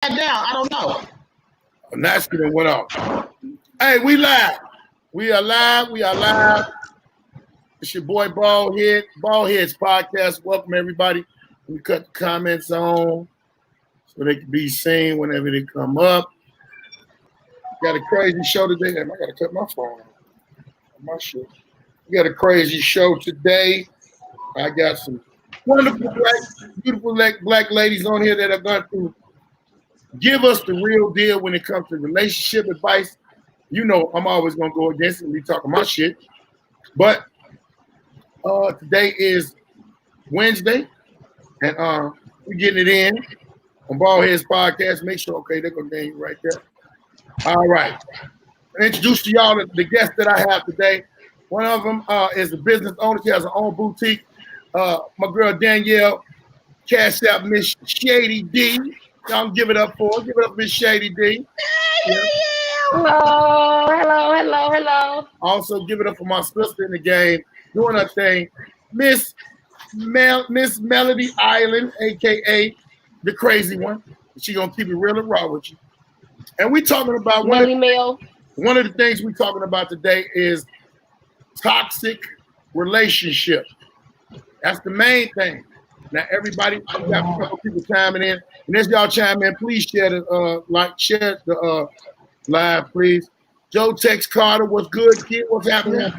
down. I don't know. Nasty that went off. Hey, we live. We are live. We are live. It's your boy Baldhead'S podcast. Welcome everybody. We cut the comments on so they can be seen whenever they come up. Got a crazy show today. I gotta cut my phone off. My shit. We got a crazy show today. I got some wonderful, beautiful black ladies on here that are going to give us the real deal when it comes to relationship advice. You know, I'm always going to go against it and be talking my shit. But today is Wednesday, and we're getting it in on Baldhead'S podcast. Make sure, okay, they're going to name you right there. All right. I introduce to y'all the guests that I have today. One of them is a business owner. She has her own boutique. My girl Danielle, Cash Out Miss Shady D. Y'all give it up for her. Give it up, Miss Shady D. Yeah. Hello. Also, give it up for my sister in the game, doing her thing, Miss Melody Island, aka the crazy one. She gonna keep it real and raw with you. And we talking about one of the things we talking about today is toxic relationship. That's the main thing. Now, everybody, we got a couple people chiming in. And as y'all chime in, please share the live, please. Joe Tex Carter, what's good, kid? What's happening? He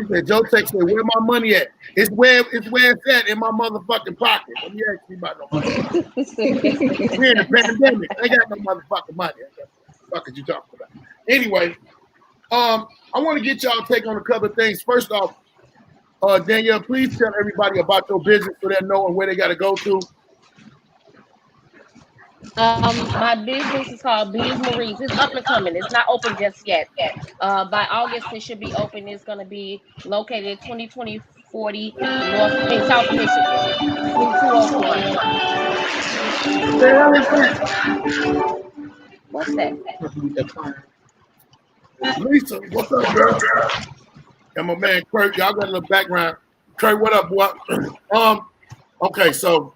said, Joe Tex said, where my money at? It's where it's at, in my motherfucking pocket. Let me ask you about no money. We're in the pandemic. I ain't got no motherfucking money. What the fuck are you talking about? Anyway, I want to get y'all take on a couple of things. First off, Danielle, please tell everybody about your business so they know where they got to go to. My business is called Biz Marie's. It's up and coming. It's not open just yet. By August, it should be open. It's going to be located at 2040 South Michigan, 201. What's that? Lisa, what's up, girl? And my man Kurt, y'all got a little background. Kurt, what up, boy? Okay, so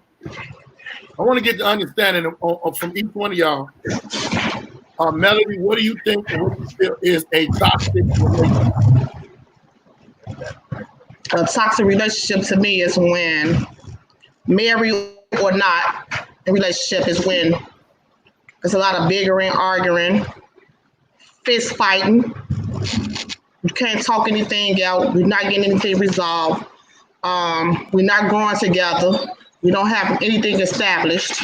I want to get the understanding from each one of y'all. Melody, what do you think is a toxic relationship? A toxic relationship to me is when, married or not, a relationship is when there's a lot of bickering, arguing, fist fighting. You can't talk anything out. We're not getting anything resolved. We're not growing together. We don't have anything established.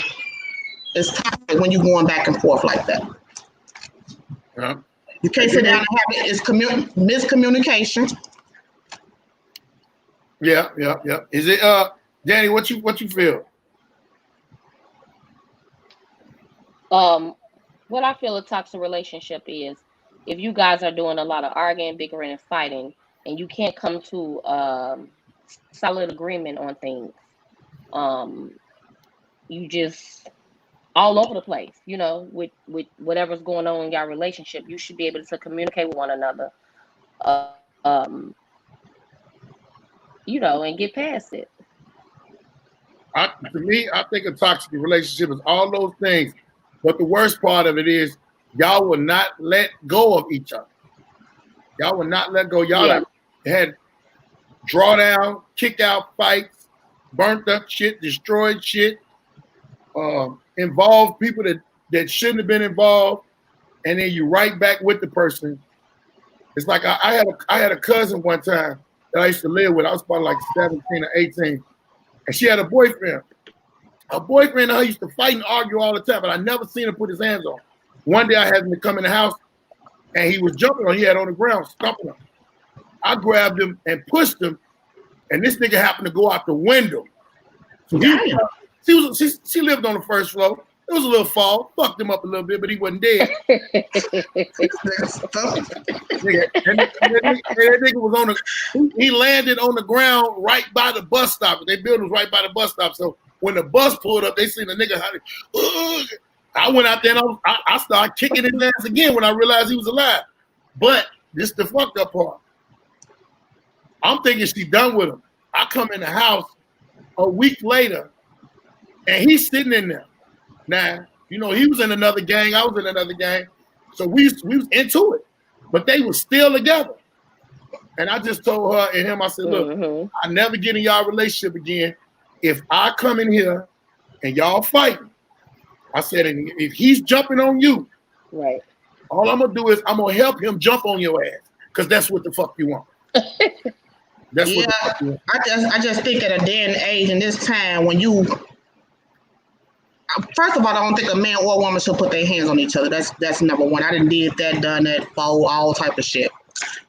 It's toxic when you're going back and forth like that. Uh-huh. You can't sit down and have it. It's miscommunication. Yeah. Is it Danny, what you feel? What I feel a toxic relationship is if you guys are doing a lot of arguing, bickering, and fighting, and you can't come to solid agreement on things. You just all over the place, you know, with whatever's going on in your relationship. You should be able to communicate with one another, you know, and get past it. To me, I think a toxic relationship is all those things, but the worst part of it is y'all will not let go of each other. Y'all will not let go. Y'all had drawdown, kick out fights, burnt up shit, destroyed shit, involved people that shouldn't have been involved, and then you right back with the person. It's like I had a cousin one time that I used to live with. I was probably like 17 or 18, and she had a boyfriend. Her boyfriend and her used to fight and argue all the time, but I never seen him put his hands on. One day I had him to come in the house, and he was jumping on. He had on the ground, stomping him. I grabbed him and pushed him, and this nigga happened to go out the window. So she lived on the first floor. It was a little fall, fucked him up a little bit, but he wasn't dead. That nigga was he landed on the ground right by the bus stop. Their building was right by the bus stop. So when the bus pulled up, they seen the nigga. I went out there and I started kicking his ass again when I realized he was alive. But this the fucked up part. I'm thinking she done with him. I come in the house a week later, And he's sitting in there. Now, you know, he was in another gang. I was in another gang. So we was into it. But they were still together. And I just told her and him, I said, look, I never get in y'all relationship again. If I come in here and y'all fighting, I said, and if he's jumping on you, right, all I'm gonna do is I'm gonna help him jump on your ass, because that's what the fuck you want. That's what the fuck you want. I just think at a day and age in this time when you, first of all, I don't think a man or a woman should put their hands on each other. That's number one. I done did that, done that, all type of shit.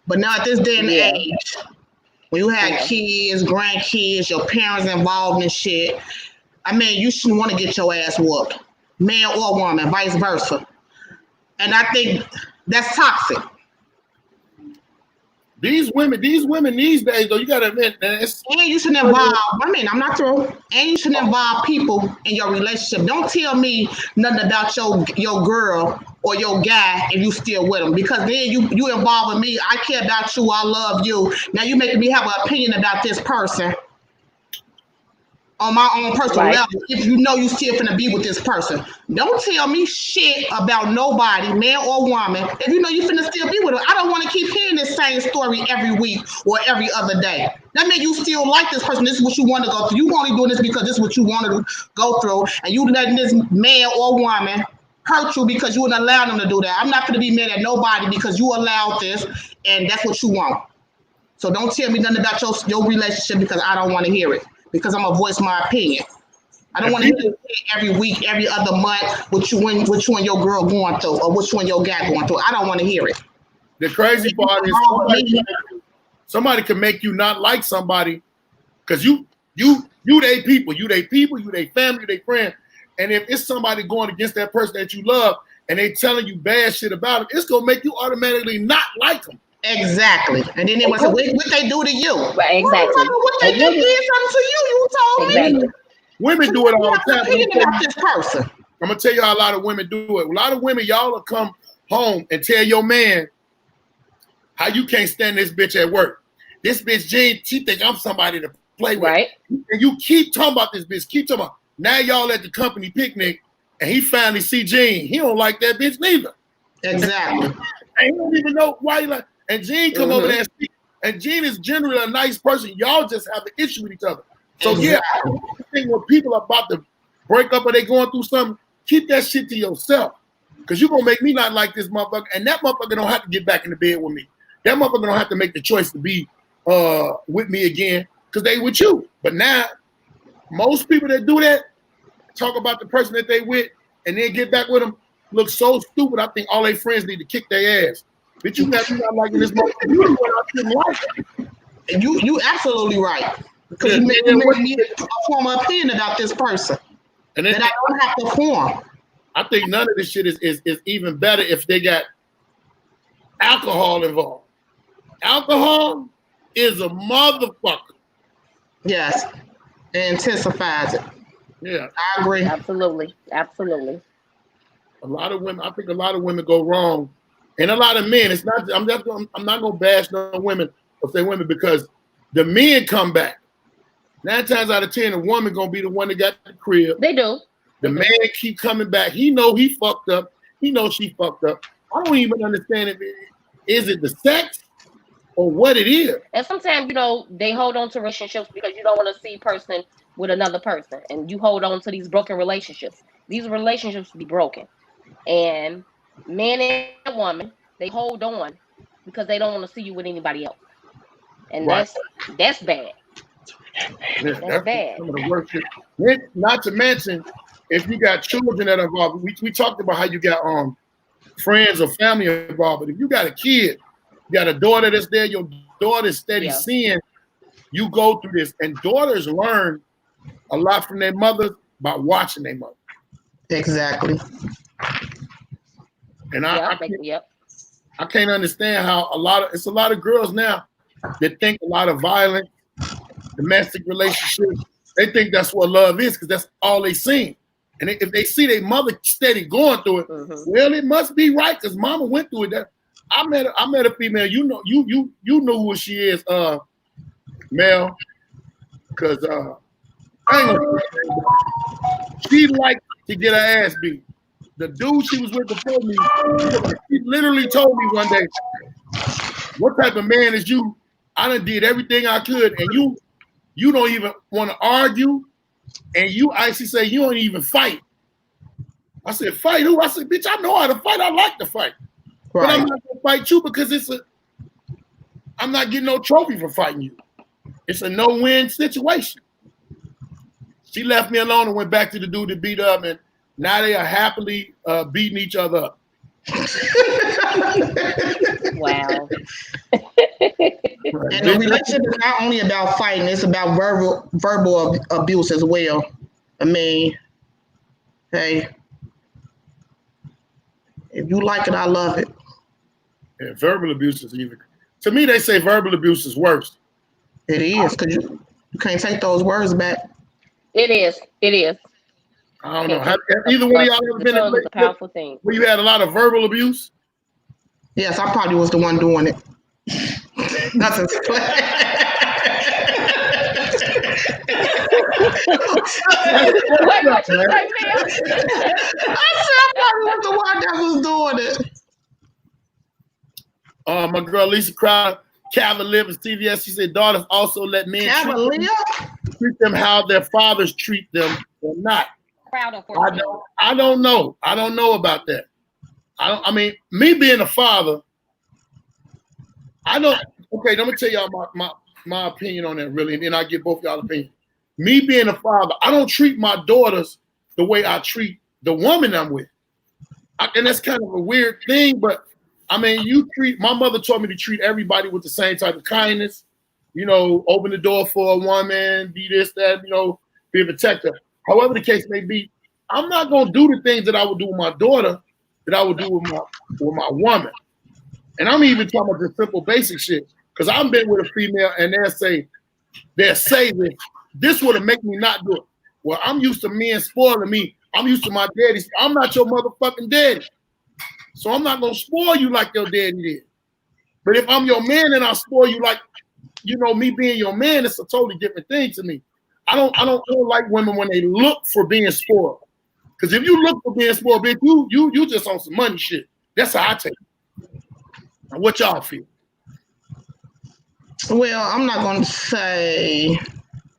But now at this day and age, when you have kids, grandkids, your parents involved in shit, I mean, you shouldn't want to get your ass whooped, man or woman, vice versa. And I think that's toxic. These women these days, though, you gotta admit, and you should involve, I'm not through. And you should involve people in your relationship. Don't tell me nothing about your girl or your guy if you still with them, because then you involving me. I care about you. I love you. Now you making me have an opinion about this person on my own personal level, if you know you still finna be with this person. Don't tell me shit about nobody, man or woman, if you know you finna still be with her. I don't want to keep hearing this same story every week or every other day. That means you still like this person. This is what you want to go through. You only doing this because this is what you want to go through, and you letting this man or woman hurt you because you wouldn't allow them to do that. I'm not gonna be mad at nobody because you allowed this, and that's what you want. So don't tell me nothing about your relationship, because I don't want to hear it. Because I'm gonna voice my opinion. I don't want to hear it every week, every other month, what you and your girl going through, or what you and your guy going through. I don't want to hear it. The crazy part is somebody can make you not like somebody because you they people, you they family, you they friend. And if it's somebody going against that person that you love and they telling you bad shit about them, it's gonna make you automatically not like them. Exactly. And then they want to say, what they do to you? Right, exactly. What they did something to you? You told me. Women do it all the time. About this person. I'm gonna tell you how a lot of women do it. A lot of women, y'all will come home and tell your man how you can't stand this bitch at work. This bitch Jean, she think I'm somebody to play with. Right. And you keep talking about this bitch. Keep talking about. Now y'all at the company picnic, and he finally see Jean. He don't like that bitch neither. Exactly. And he don't even know why he like. And Jean come over there and speak. And Jean is generally a nice person. Y'all just have an issue with each other. So I think when people are about to break up or they going through something, keep that shit to yourself. Because you're going to make me not like this motherfucker. And that motherfucker don't have to get back in the bed with me. That motherfucker don't have to make the choice to be with me again because they with you. But now, most people that do that, talk about the person that they with, and then get back with them, look so stupid. I think all their friends need to kick their ass. Bitch, you not liking this motherfucker. You the one I shouldn't like. And you absolutely right. Because you made me form an opinion about this person. And then I don't have to form. I think none of this shit is even better if they got alcohol involved. Alcohol is a motherfucker. Yes. It intensifies it. Yeah. I agree. Absolutely. Absolutely. A lot of women, I think a lot of women go wrong. And a lot of men, it's not, I'm not gonna bash no women or say women because the men come back. 9 times out of 10, the woman gonna be the one that got the crib. They do. The man keep coming back. He know he fucked up. He know she fucked up. I don't even understand if is it the sex or what it is. And sometimes, they hold on to relationships because you don't want to see a person with another person. And you hold on to these broken relationships. These relationships be broken. And man and woman, they hold on because they don't want to see you with anybody else. And that's bad. Yeah, that's bad. Some of the worst shit. Not to mention, if you got children that are involved, we talked about how you got friends or family involved, but if you got a kid, you got a daughter that's there, your daughter's steady seeing you go through this, and daughters learn a lot from their mothers by watching their mother. Exactly. And I can't understand how it's a lot of girls now that think a lot of violence, domestic relationships, they think that's what love is because that's all they seen. And if they see their mother steady going through it, well, it must be right because mama went through it. I met a female. You know who she is, Mel, because I ain't gonna she liked to get her ass beat. The dude she was with before me, he literally told me one day, "What type of man is you? I done did everything I could, and you don't even want to argue, and you actually say you don't even fight." I said, "Fight who?" I said, "Bitch, I know how to fight. I like to fight, but I'm not gonna fight you because I'm not getting no trophy for fighting you. It's a no-win situation." She left me alone and went back to the dude that beat up, and now they are happily beating each other up. Wow. And the relationship is not only about fighting; it's about verbal abuse as well. I mean, hey, if you like it, I love it. Yeah, verbal abuse is even. To me, they say verbal abuse is worse. It is, because you can't take those words back. It is. It is. I don't know. Have either one of y'all ever been in a a powerful thing where you had a lot of verbal abuse? Yes, I probably was the one doing it. That's a What you say, Mel? I said I probably was the one that was doing it. My girl Lisa Crowder, Cavalier with CVS, she said daughters also let men treat them how their fathers treat them or not. I don't know. I don't know about that. I mean, me being a father, I don't. Okay, let me tell y'all my opinion on that really, and then I get both y'all opinion. Me being a father, I don't treat my daughters the way I treat the woman I'm with, and that's kind of a weird thing, but I mean, my mother taught me to treat everybody with the same type of kindness, open the door for a woman, be this, that, be a protector. However the case may be, I'm not going to do the things that I would do with my daughter that I would do with my woman. And I'm even talking about the simple basic shit, because I've been with a female and they'll say this would have make me not do it. Well, I'm used to men spoiling me. I'm used to my daddy. I'm not your motherfucking daddy. So I'm not gonna spoil you like your daddy did. But if I'm your man and I spoil you like, me being your man, it's a totally different thing to me. I don't like women when they look for being spoiled. Because if you look for being spoiled, bitch, you just on some money shit. That's how I take it. Now, what y'all feel? Well, I'm not gonna say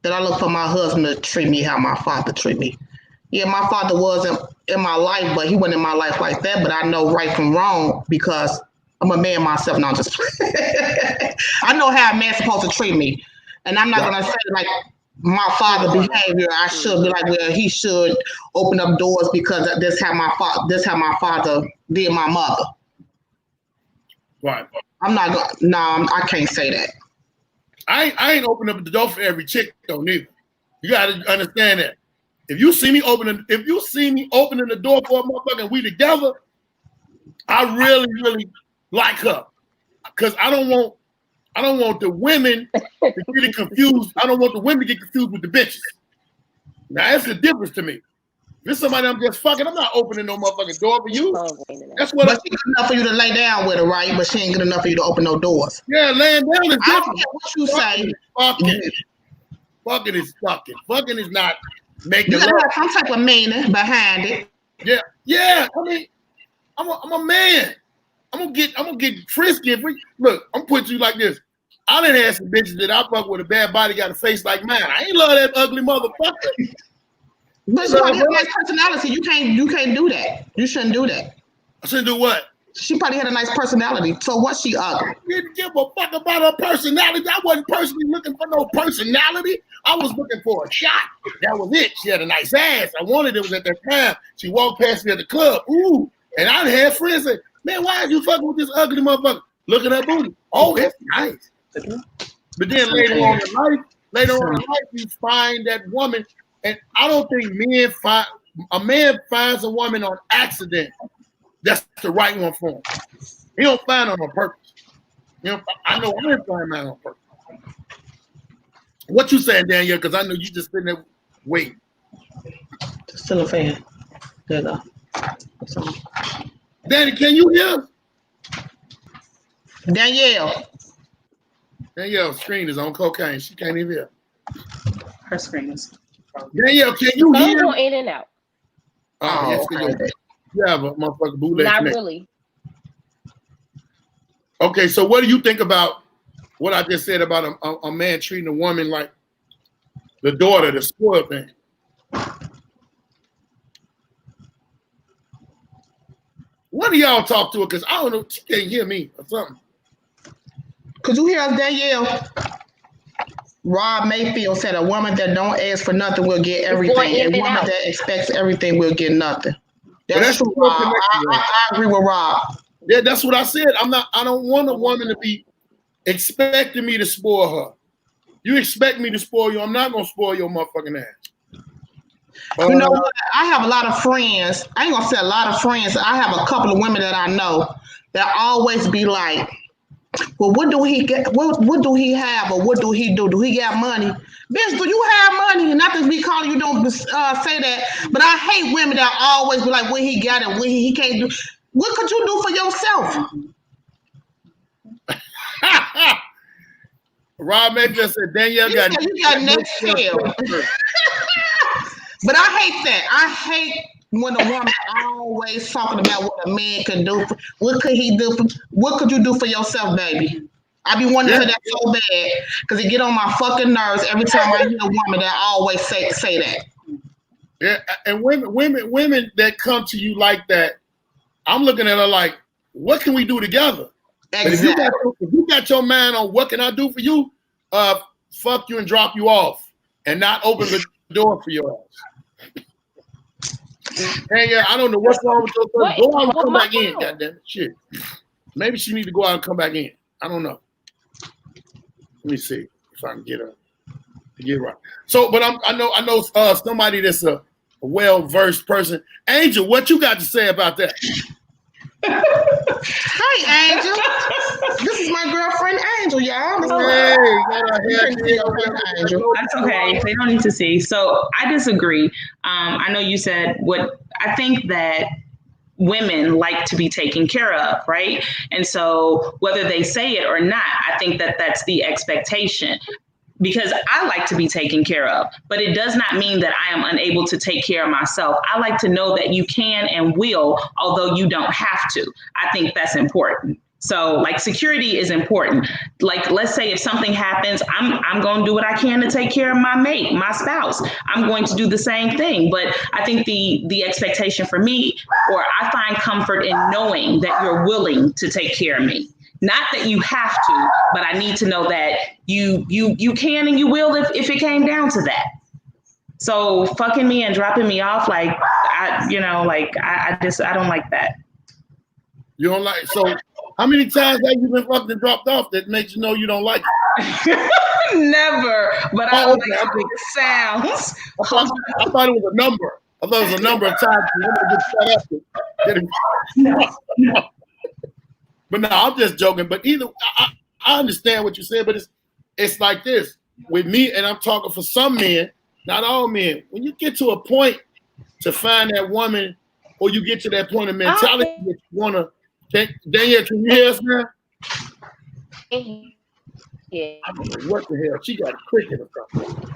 that I look for my husband to treat me how my father treat me. Yeah, my father wasn't in my life, but he wasn't in my life like that. But I know right from wrong because I'm a man myself. Now, just I know how a man's supposed to treat me, and I'm not gonna say like my father behavior. I should be like, well, he should open up doors because this how my father did my mother. Right. I'm not gonna. No, I can't say that. I ain't opening up the door for every chick though, neither. You gotta understand that. If you see me opening the door for a motherfucker and we together, I really, really like her. Cause I don't want the women to get confused. I don't want the women to get confused with the bitches. Now that's the difference to me. If it's somebody I'm just fucking, I'm not opening no motherfucking door for you. That's what. But she good enough for you to lay down with her, right? But she ain't good enough for you to open no doors. Yeah, laying down is different. I don't care what you say. Fucking is fucking. Fucking is not making. You gotta have some type of meaning behind it. Yeah. I mean, I'm a man. I'm gonna get frisky and free. Look, I'm putting you like this. I done had some bitches that I fuck with a bad body, got a face like mine. I ain't love that ugly motherfucker. But she probably had a nice personality. You can't do that. You shouldn't do that. I shouldn't do what? She probably had a nice personality. So what's she ugly? I didn't give a fuck about her personality. I wasn't personally looking for no personality. I was looking for a shot. That was it. She had a nice ass. I wanted it was at that time. She walked past me at the club. Ooh. And I had friends say, man, why are you fucking with this ugly motherfucker? Look at her booty. Oh, that's nice. But then later on in life, you find that woman. And I don't think a man finds a woman on accident. That's the right one for him. He don't find her on purpose. I know I didn't find mine on purpose. What you saying, Danielle? Because I know you just sitting there waiting. Still a fan. There you go. Danny, can you hear? Danielle's screen is on cocaine. She can't even hear. Her screen is. Danielle, can you hear? Go in and out. Yes, okay. you have a motherfucking bootleg Not connection. really. Okay, so what do you think about what I just said about a man treating a woman like the daughter, the spoiled thing? One of y'all talk to her, because I don't know, she can't hear me or something. Could you hear us, Danielle? Rob Mayfield said a woman that don't ask for nothing will get everything. A woman that expects everything will get nothing. That's true, Rob. I agree with Rob. Yeah, that's what I said. I don't want a woman to be expecting me to spoil her. You expect me to spoil you, I'm not gonna spoil your motherfucking ass. You know what? I have a lot of friends. I ain't gonna say a lot of friends. I have a couple of women that I know that always be like, well, what do he get? What do he have, or what do he do? Do he got money? Bitch, do you have money? Not to be calling you, don't say that. But I hate women that always be like, what he got and what he can't do. What could you do for yourself? Rob Mayfield said Danielle got next tail. But I hate that. I hate when a woman always talking about what a man can do. What could he do? What could you do for yourself, baby? I be wanting to hear that so bad because it get on my fucking nerves every time I hear a woman that always say that. Yeah, and women that come to you like that, I'm looking at her like, what can we do together? Exactly. If you got your mind on what can I do for you, fuck you and drop you off and not open the door for your ass. Hey, yeah, I don't know what's wrong with your son. Go out and come back in, goddamn shit. Maybe she need to go out and come back in. I don't know. Let me see if I can get her to get right. So, but I know somebody that's a well-versed person. Angel, what you got to say about that? Hey, Angel. This is my girlfriend, Angel, y'all. That's okay. They don't need to see. So I disagree. I know you said what I think that women like to be taken care of, right? And so whether they say it or not, I think that that's the expectation. Because I like to be taken care of, but it does not mean that I am unable to take care of myself. I like to know that you can and will, although you don't have to. I think that's important. So like security is important. Like, let's say if something happens, I'm going to do what I can to take care of my mate, my spouse. I'm going to do the same thing. But I think the expectation for me, or I find comfort in knowing that you're willing to take care of me. Not that you have to, but I need to know that you can and you will if it came down to that. So fucking me and dropping me off, like I don't like that. You don't like, so how many times have you been fucking dropped off that makes you know you don't like it? Never, but I don't like how it sounds. I thought it was a number. I thought it was a number of times you get set up. But no, I'm just joking. But either I understand what you said, but it's like this with me, and I'm talking for some men, not all men. When you get to a point to find that woman, or you get to that point of mentality that you wanna take. Danielle, can you hear us now? Yeah. I don't know what the hell. She got a cricket or something.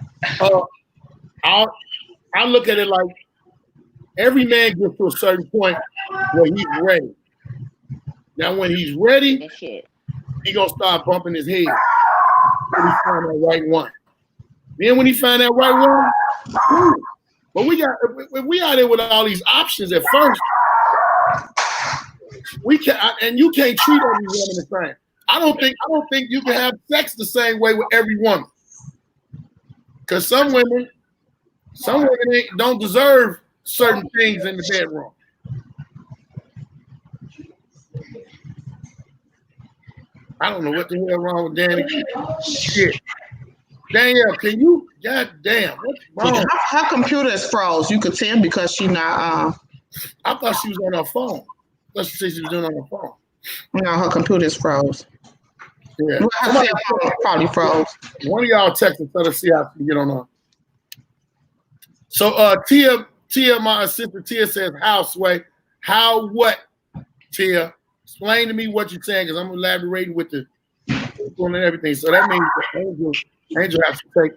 I look at it like every man gets to a certain point where he's ready. Now, when he's ready, he gonna start bumping his head when he find that right one. Then when he find that right one, but we out there with all these options at first. We can, and you can't treat every woman the same. I don't think you can have sex the same way with every woman. Because some women don't deserve certain things in the bedroom. I don't know what the hell wrong with Danny. Shit. Danielle, can you? God damn, what's wrong? Her computer is froze. You could tell because she not. I thought she was on her phone. I thought she said she was doing it on her phone. No, her computer is froze. Yeah. Well, probably froze. One of y'all text and tell us see how she get on her. So Tia, my assistant Tia says, "How Sway? How what? Tia, explain to me what you're saying because I'm elaborating with the people and everything. So that means Angel has to take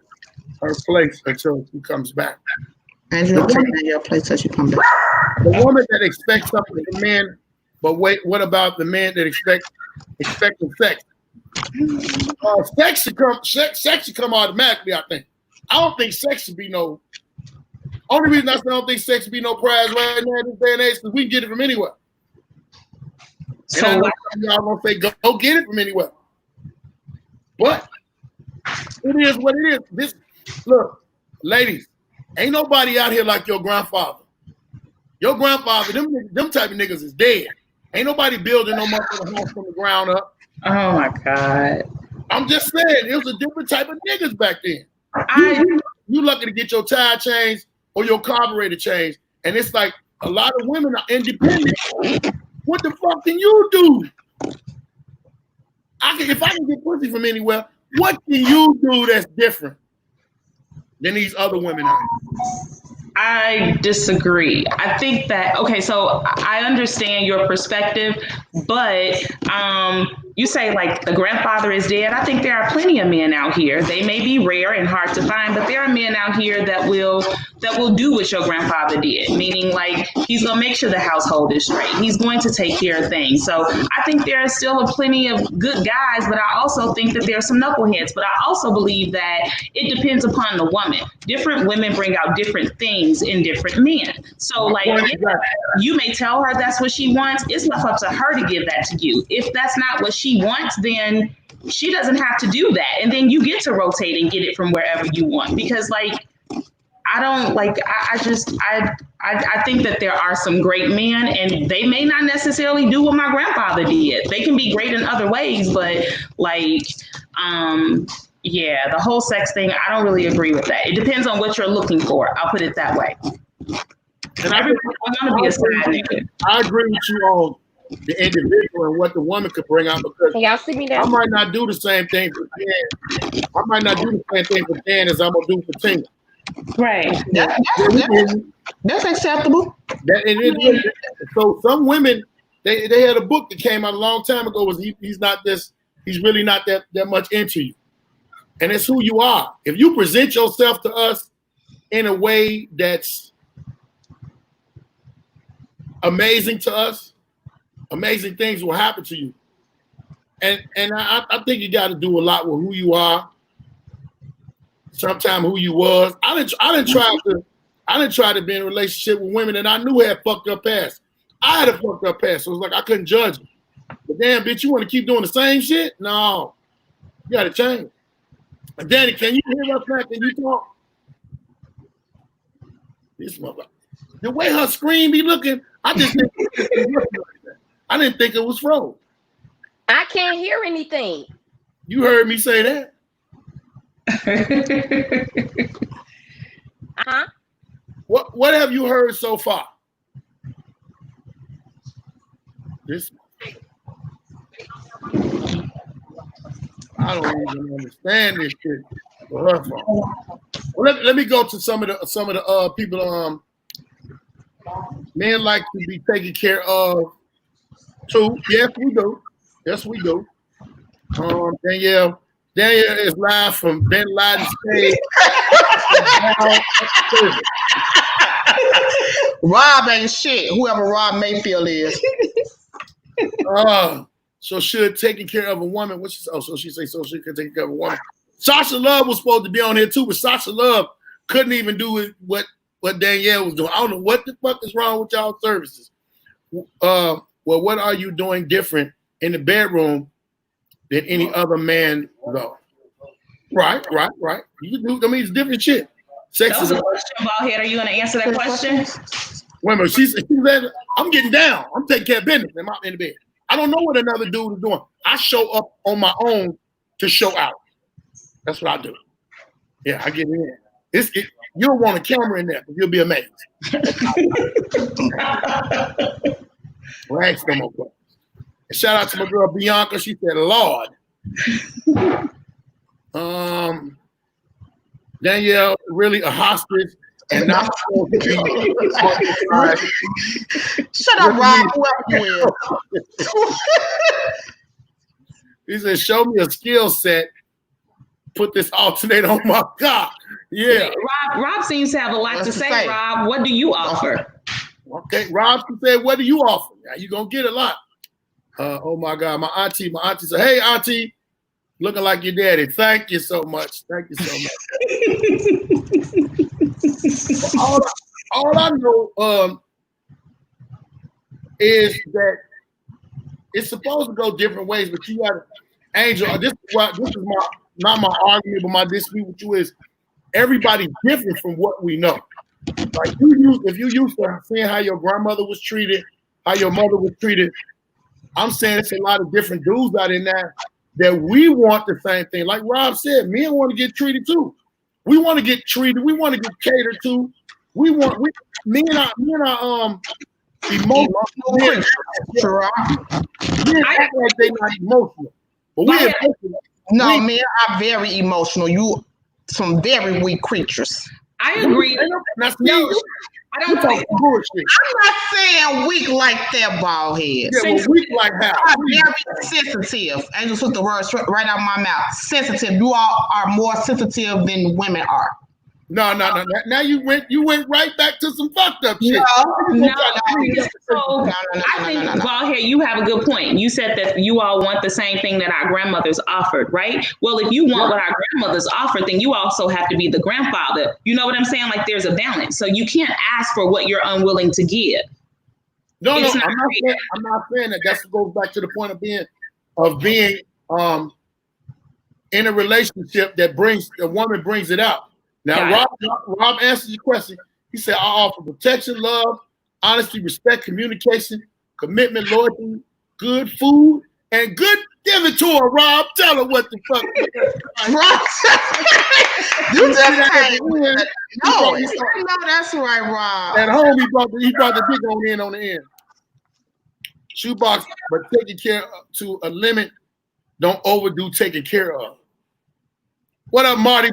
her place until she comes back. Andrew, I'll take that in your place till you come back. The woman that expects something from men, but wait, what about the man that expecting sex? Sex should come automatically, I think. I don't think sex should be no. Only reason I don't think sex should be no prize right now in this day and age because we can get it from anywhere. So and I know y'all gonna say go get it from anywhere. But it is what it is. Look, ladies, ain't nobody out here like your grandfather. Your grandfather, them type of niggas is dead. Ain't nobody building no motherfucking house from the ground up. Oh my God. I'm just saying, it was a different type of niggas back then. You lucky to get your tire changed or your carburetor changed. And it's like a lot of women are independent. What the fuck can you do? If I can get pussy from anywhere, what can you do that's different than these other women out here? I disagree. I think that, okay, so I understand your perspective, but you say like the grandfather is dead. I think there are plenty of men out here. They may be rare and hard to find, but there are men out here that will do what your grandfather did, meaning like he's going to make sure the household is straight. He's going to take care of things. So I think there are still a plenty of good guys, but I also think that there are some knuckleheads. But I also believe that it depends upon the woman. Different women bring out different things in different men. So like you may tell her that's what she wants. It's left up to her to give that to you. If that's not what she wants, then she doesn't have to do that. And then you get to rotate and get it from wherever you want. Because like, I don't like, I think that there are some great men and they may not necessarily do what my grandfather did. They can be great in other ways, but like, yeah, the whole sex thing, I don't really agree with that. It depends on what you're looking for. I'll put it that way. And everybody want to be a side nigga. I agree with you on the individual and what the woman could bring out because y'all see me there? I might not do the same thing for Dan. I might not do the same thing for Dan as I'm gonna do for Tina. Right. That's acceptable. So some women, they had a book that came out a long time ago. Was he's really not that much into you, and it's who you are. If you present yourself to us in a way that's amazing to us, amazing things will happen to you. And I think you got to do a lot with who you are. Sometimes who you was. I didn't try to be in a relationship with women that I knew had fucked up past. I had a fucked up past, so it was like I couldn't judge them. But damn, bitch, you want to keep doing the same shit? No, you got to change. Danny, can you hear us now? Can you talk? This mother, the way her screen be looking, I just didn't think it was like that. I didn't think it was froze. I can't hear anything. You heard me say that. Uh-huh. What have you heard so far? This I don't even understand this shit for her fault. Well, let me go to some of the people men like to be taken care of too. Yes, we do. Danielle is live from Ben Laden's stage. Rob ain't shit. Whoever Rob Mayfield is. So should taking care of a woman. So she could take care of a woman. Sasha Love was supposed to be on here too, but Sasha Love couldn't even do what Danielle was doing. I don't know what the fuck is wrong with y'all services. Well, what are you doing different in the bedroom than any other man though? Right. You do. I mean, it's different shit. Sex is a question, Baldhead. Are you going to answer that question? Wait a minute. She said, I'm getting down. I'm taking care of business. I'm out in the bed. I don't know what another dude is doing. I show up on my own to show out. That's what I do. Yeah, I get in. You don't want a camera in there, but you'll be amazed. Well, ask no more questions. And shout out to my girl Bianca. She said, Lord. Danielle, really a hostage and not supposed to be. Shut up, Rob. Whoever you is. He said, show me a skill set put this alternate on my car. Yeah. Rob seems to have a lot to say. Rob, what do you offer? Okay, Rob said, what do you offer? Now you gonna get a lot. Oh my God, my auntie said, hey auntie, looking like your daddy. Thank you so much. Thank you so much. all I know is that it's supposed to go different ways, but you got Angel. This is not my argument, but my dispute with you is everybody's different from what we know. Like if you used to seeing how your grandmother was treated, how your mother was treated, I'm saying it's a lot of different dudes out in there that we want the same thing. Like Rob said, men want to get treated too. We want to get treated. We want to get catered to. Men are emotional. Men act like they're not emotional, but we're emotional. No, men are very emotional. You some very weak creatures. I agree. I don't think bullshit. I'm not saying weak like that, Baldhead. Yeah, well, weak like how? I'm very sensitive. I just put the words right out of my mouth. Sensitive. You all are more sensitive than women are. No. Now you went right back to some fucked up shit. I think, Baldhead, you have a good point. You said that you all want the same thing that our grandmothers offered, right? Well, if you want what our grandmothers offered, then you also have to be the grandfather. You know what I'm saying? Like there's a balance. So you can't ask for what you're unwilling to give. No, I'm not saying that. That goes back to the point of being in a relationship that the woman brings it out. Now, Rob answers your question. He said, I offer protection, love, honesty, respect, communication, commitment, loyalty, good food, and good give it to her, Rob. Tell her what the fuck. Rob, you just said no, that's right, Rob. At home, he brought the dick on the end. Shoebox, but taking care to a limit. Don't overdo taking care of. What up, Marty?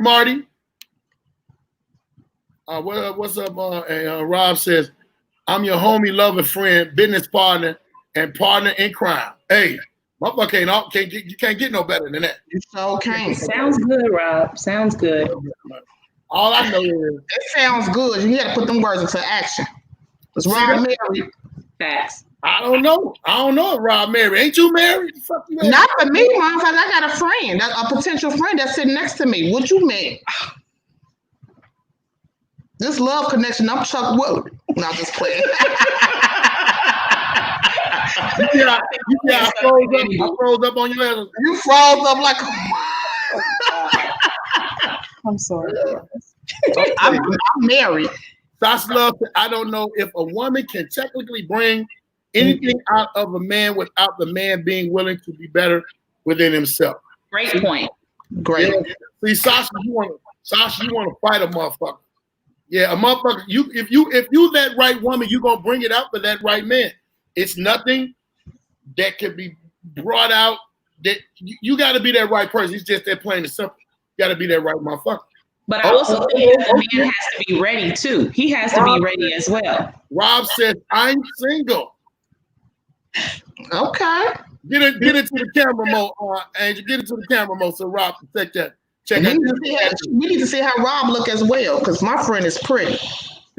What's up? Rob says, I'm your homie, lover, friend, business partner, and partner in crime. Hey, motherfucker you can't get no better than that. You so can't. Sounds good, Rob. Sounds good. All I know is it sounds good. You got to put them words into action. It's Rob married. Facts. I don't know if Rob married. Ain't you married? Fuck you married? Not for me, motherfucker. I got a friend, a potential friend that's sitting next to me. What you mean? This love connection, I'm Chuck Wood. Not just playing. I froze up on your ass. You froze up like I'm sorry. I'm married. Sasha Love said, I don't know if a woman can technically bring anything out of a man without the man being willing to be better within himself. Great point. Great. Yeah. See, Sasha, you want to fight a motherfucker. Yeah, a motherfucker. If you that right woman, you gonna bring it out for that right man. It's nothing that can be brought out. That you got to be that right person. It's just that plain and simple. You got to be that right motherfucker. But I also think that the man has to be ready too. He has to be ready as well. Rob says, "I'm single." Okay. Get it to the camera mode, Angel. Get it to the camera mode so Rob can take that. We need to see how Rob look as well, because my friend is pretty.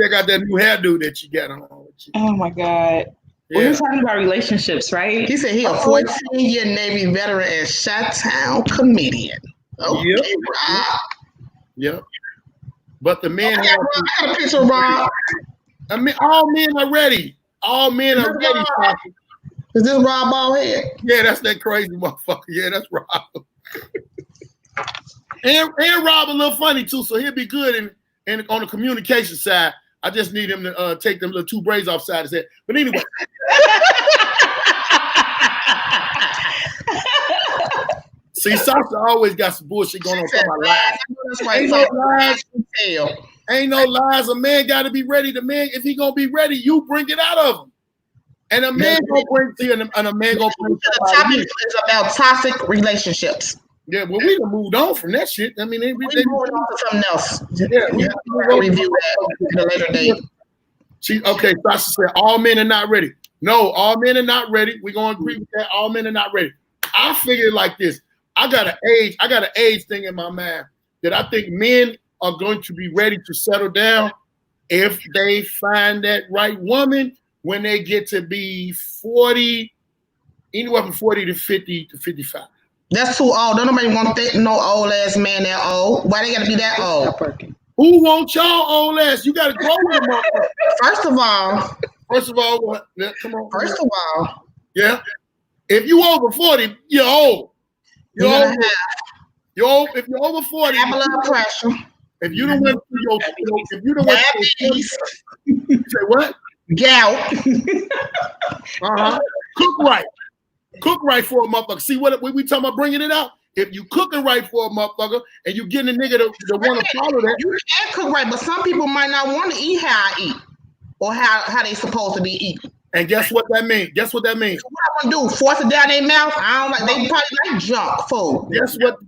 Check out that new hairdo that you got on. Oh my God. Yeah. We're talking about relationships, right? He said he a 14-year Navy veteran and Chi-Town comedian. Okay, yep. Rob. Yep. But the men I got a picture of Rob. I mean, all men are ready. All men are ready. Is this Rob Baldhead? Yeah, that's that crazy motherfucker. Yeah, that's Rob. And Rob a little funny too, so he'll be good in on the communication side. I just need him to take them little two braids off side his head. But anyway. See, Sasha always got some bullshit going on. Ain't no lies. A man got to be ready. The man, if he gonna be ready, you bring it out of him. And a man gonna bring to you, and a man gonna bring. The topic is about toxic relationships. Yeah, well, we done moved on from that shit. I mean, they moved on to something else. Yeah, we'll review that at a later date. Okay, Sasha said all men are not ready. No, all men are not ready. We're gonna agree with that. All men are not ready. I figure it like this: I got an age thing in my mind that I think men are going to be ready to settle down if they find that right woman when they get to be 40, anywhere from 40 to 50 to 55. That's too old. Don't nobody want no old ass man that old. Why they gotta be that old? Who wants y'all old ass? You gotta grow with them. First of all, what? Yeah, come on. First of all, yeah. If you over 40, you're old. You're old. You're old. If you're over 40, high blood pressure. If you don't went through your, if you don't went through your, say what? Gout. Cook right for a motherfucker. See what we talking about bringing it out? If you cooking right for a motherfucker and you getting a nigga to want to follow that. You can cook right, but some people might not want to eat how I eat or how they supposed to be eating. And guess what that means? Guess what that means? So what I want to do? Force it down their mouth? I don't like. They probably like junk food.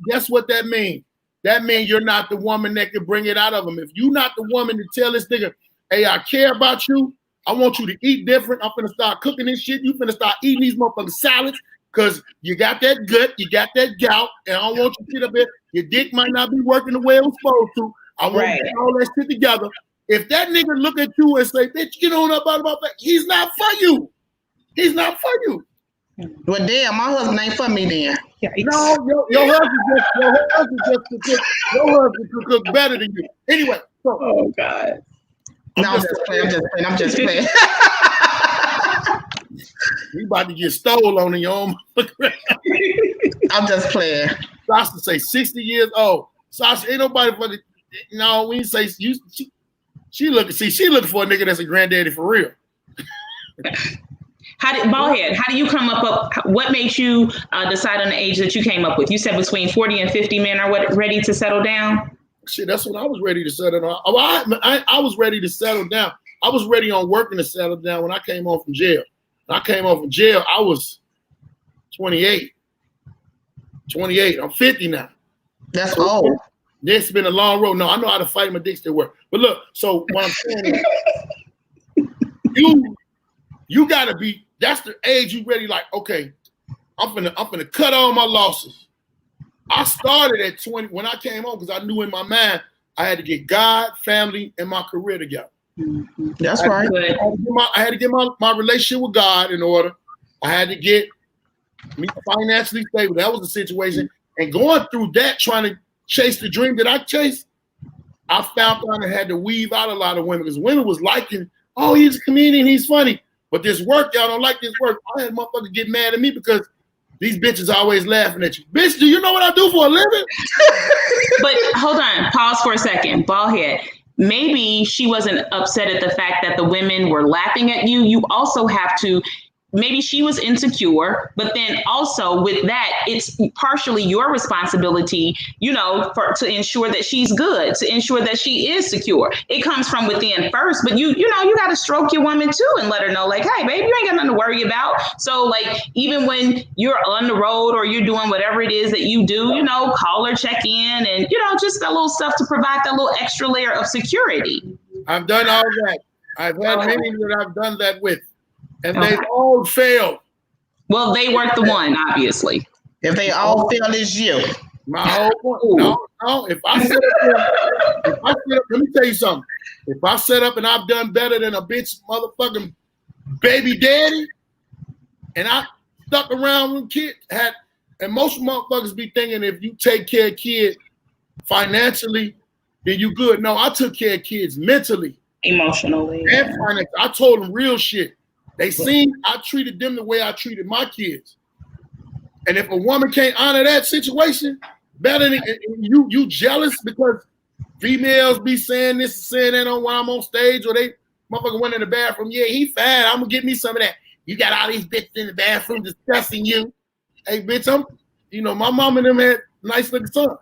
Guess what that means? That means you're not the woman that can bring it out of them. If you're not the woman to tell this nigga, hey, I care about you. I want you to eat different. I'm finna start cooking this shit. You finna start eating these motherfucking salads because you got that gut, you got that gout, and I don't want you to sit up there. Your dick might not be working the way it was supposed to. I want to get all that shit together. If that nigga look at you and say, bitch, get on up about that, he's not for you. He's not for you. Well, damn, my husband ain't for me then. No, your husband could cook better than you. Anyway, so. Oh, God. No, I'm just playing. We about to get stole on in your own. I'm just playing. Sasha say 60 years old. Sasha, ain't nobody fucking. No, we say you. She looking for a nigga that's a granddaddy for real. Baldhead, how do you come up? What made you decide on the age that you came up with? You said between 40 and 50 men are ready to settle down. Shit, that's when I was ready to settle down. I was ready to settle down. I was ready on working to settle down when I came home from jail. When I came home from jail, I was 28. 28. I'm 50 now. That's old. This has been a long road. No, I know how to fight. My dick still work. But look, so what I'm saying is, you gotta be. That's the age you ready. Like, okay, I'm finna cut all my losses. I started at 20 when I came home because I knew in my mind I had to get God, family, and my career together. That's right. I had to get my relationship with God in order. I had to get me financially stable. That was the situation. And going through that, trying to chase the dream that I chased, I found out I had to weave out a lot of women because women was liking, oh, he's a comedian, he's funny. But this work, y'all don't like this work. I had motherfuckers get mad at me because these bitches always laughing at you. Bitch, do you know what I do for a living? But hold on, pause for a second. Baldhead. Maybe she wasn't upset at the fact that the women were laughing at you. You also have to, maybe she was insecure, but then also with that, it's partially your responsibility, to ensure that she's good, to ensure that she is secure. It comes from within first, but you got to stroke your woman too and let her know, like, hey, babe, you ain't got nothing to worry about. So like, even when you're on the road or you're doing whatever it is that you do, call her, check in, and, just that little stuff to provide that little extra layer of security. I've done all that. I've had many that I've done that with. And they've all failed. Well, they weren't the one, obviously. If they all fail, it's you. My whole point. No. If I set up, let me tell you something. If I set up and I've done better than a bitch motherfucking baby daddy, and I stuck around with kids, and most motherfuckers be thinking if you take care of kids financially, then you good. No, I took care of kids mentally, emotionally, and financially. I told them real shit. They seen I treated them the way I treated my kids. And if a woman can't honor that situation, better than you jealous because females be saying this and saying that when I'm on stage, or they motherfucker went in the bathroom. Yeah, he fine. I'm gonna get me some of that. You got all these bitches in the bathroom discussing you. Hey, bitch, my mom and them had nice looking son.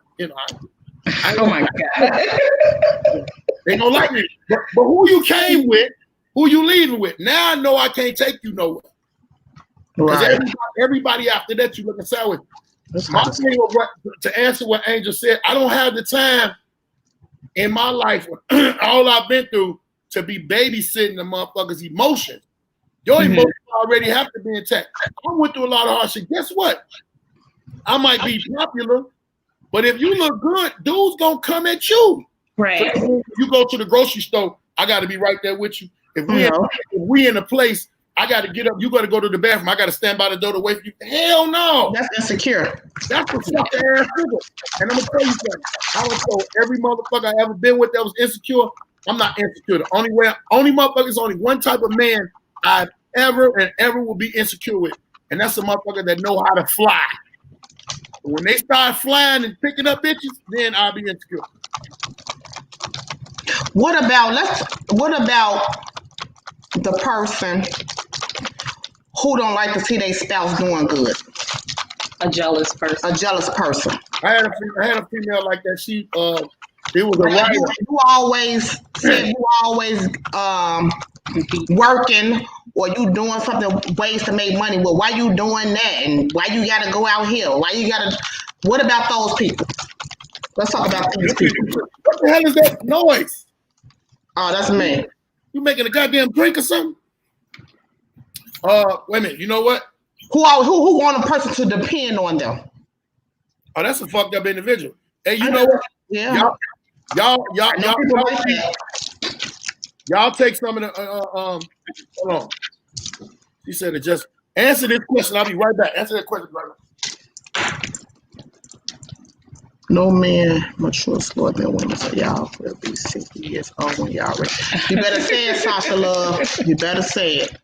Oh my God. They don't like me. But who you came with? Who you leaving with? Now I know I can't take you nowhere. Because everybody after that you looking sour. My thing was to answer what Angel said, I don't have the time in my life, all I've been through, to be babysitting the motherfucker's emotions. Your emotions already have to be intact. I went through a lot of hardship. Guess what? I might be popular, but if you look good, dudes gonna come at you. Right. So you go to the grocery store, I got to be right there with you. If we in a place, I got to get up. You got to go to the bathroom. I got to stand by the door to wait for you. Hell no. That's insecure. That's what suck ass nigga. And I'm gonna tell you something. I don't know every motherfucker I ever been with that was insecure. I'm not insecure. The only motherfucker is only one type of man I've ever will be insecure with, and that's a motherfucker that know how to fly. When they start flying and picking up bitches, then I'll be insecure. What about the person who don't like to see their spouse doing good? A jealous person. A jealous person. I had a female like that. She it was a writer. You always said you always working or you doing something ways to make money. Well, why you doing that? And why you gotta go out here? What about those people? Let's talk about these people. What the hell is that noise? Oh, that's me. You making a goddamn drink or something? Wait a minute. You know what? Who want a person to depend on them? Oh, that's a fucked up individual. Hey, you know what? Yeah. Y'all take some of the hold on. She said it just answer this question. I'll be right back. Answer that question right now. No man mature slower than women, so y'all will be 60 years old when y'all ready. You better say it, Sasha Love. You better say it.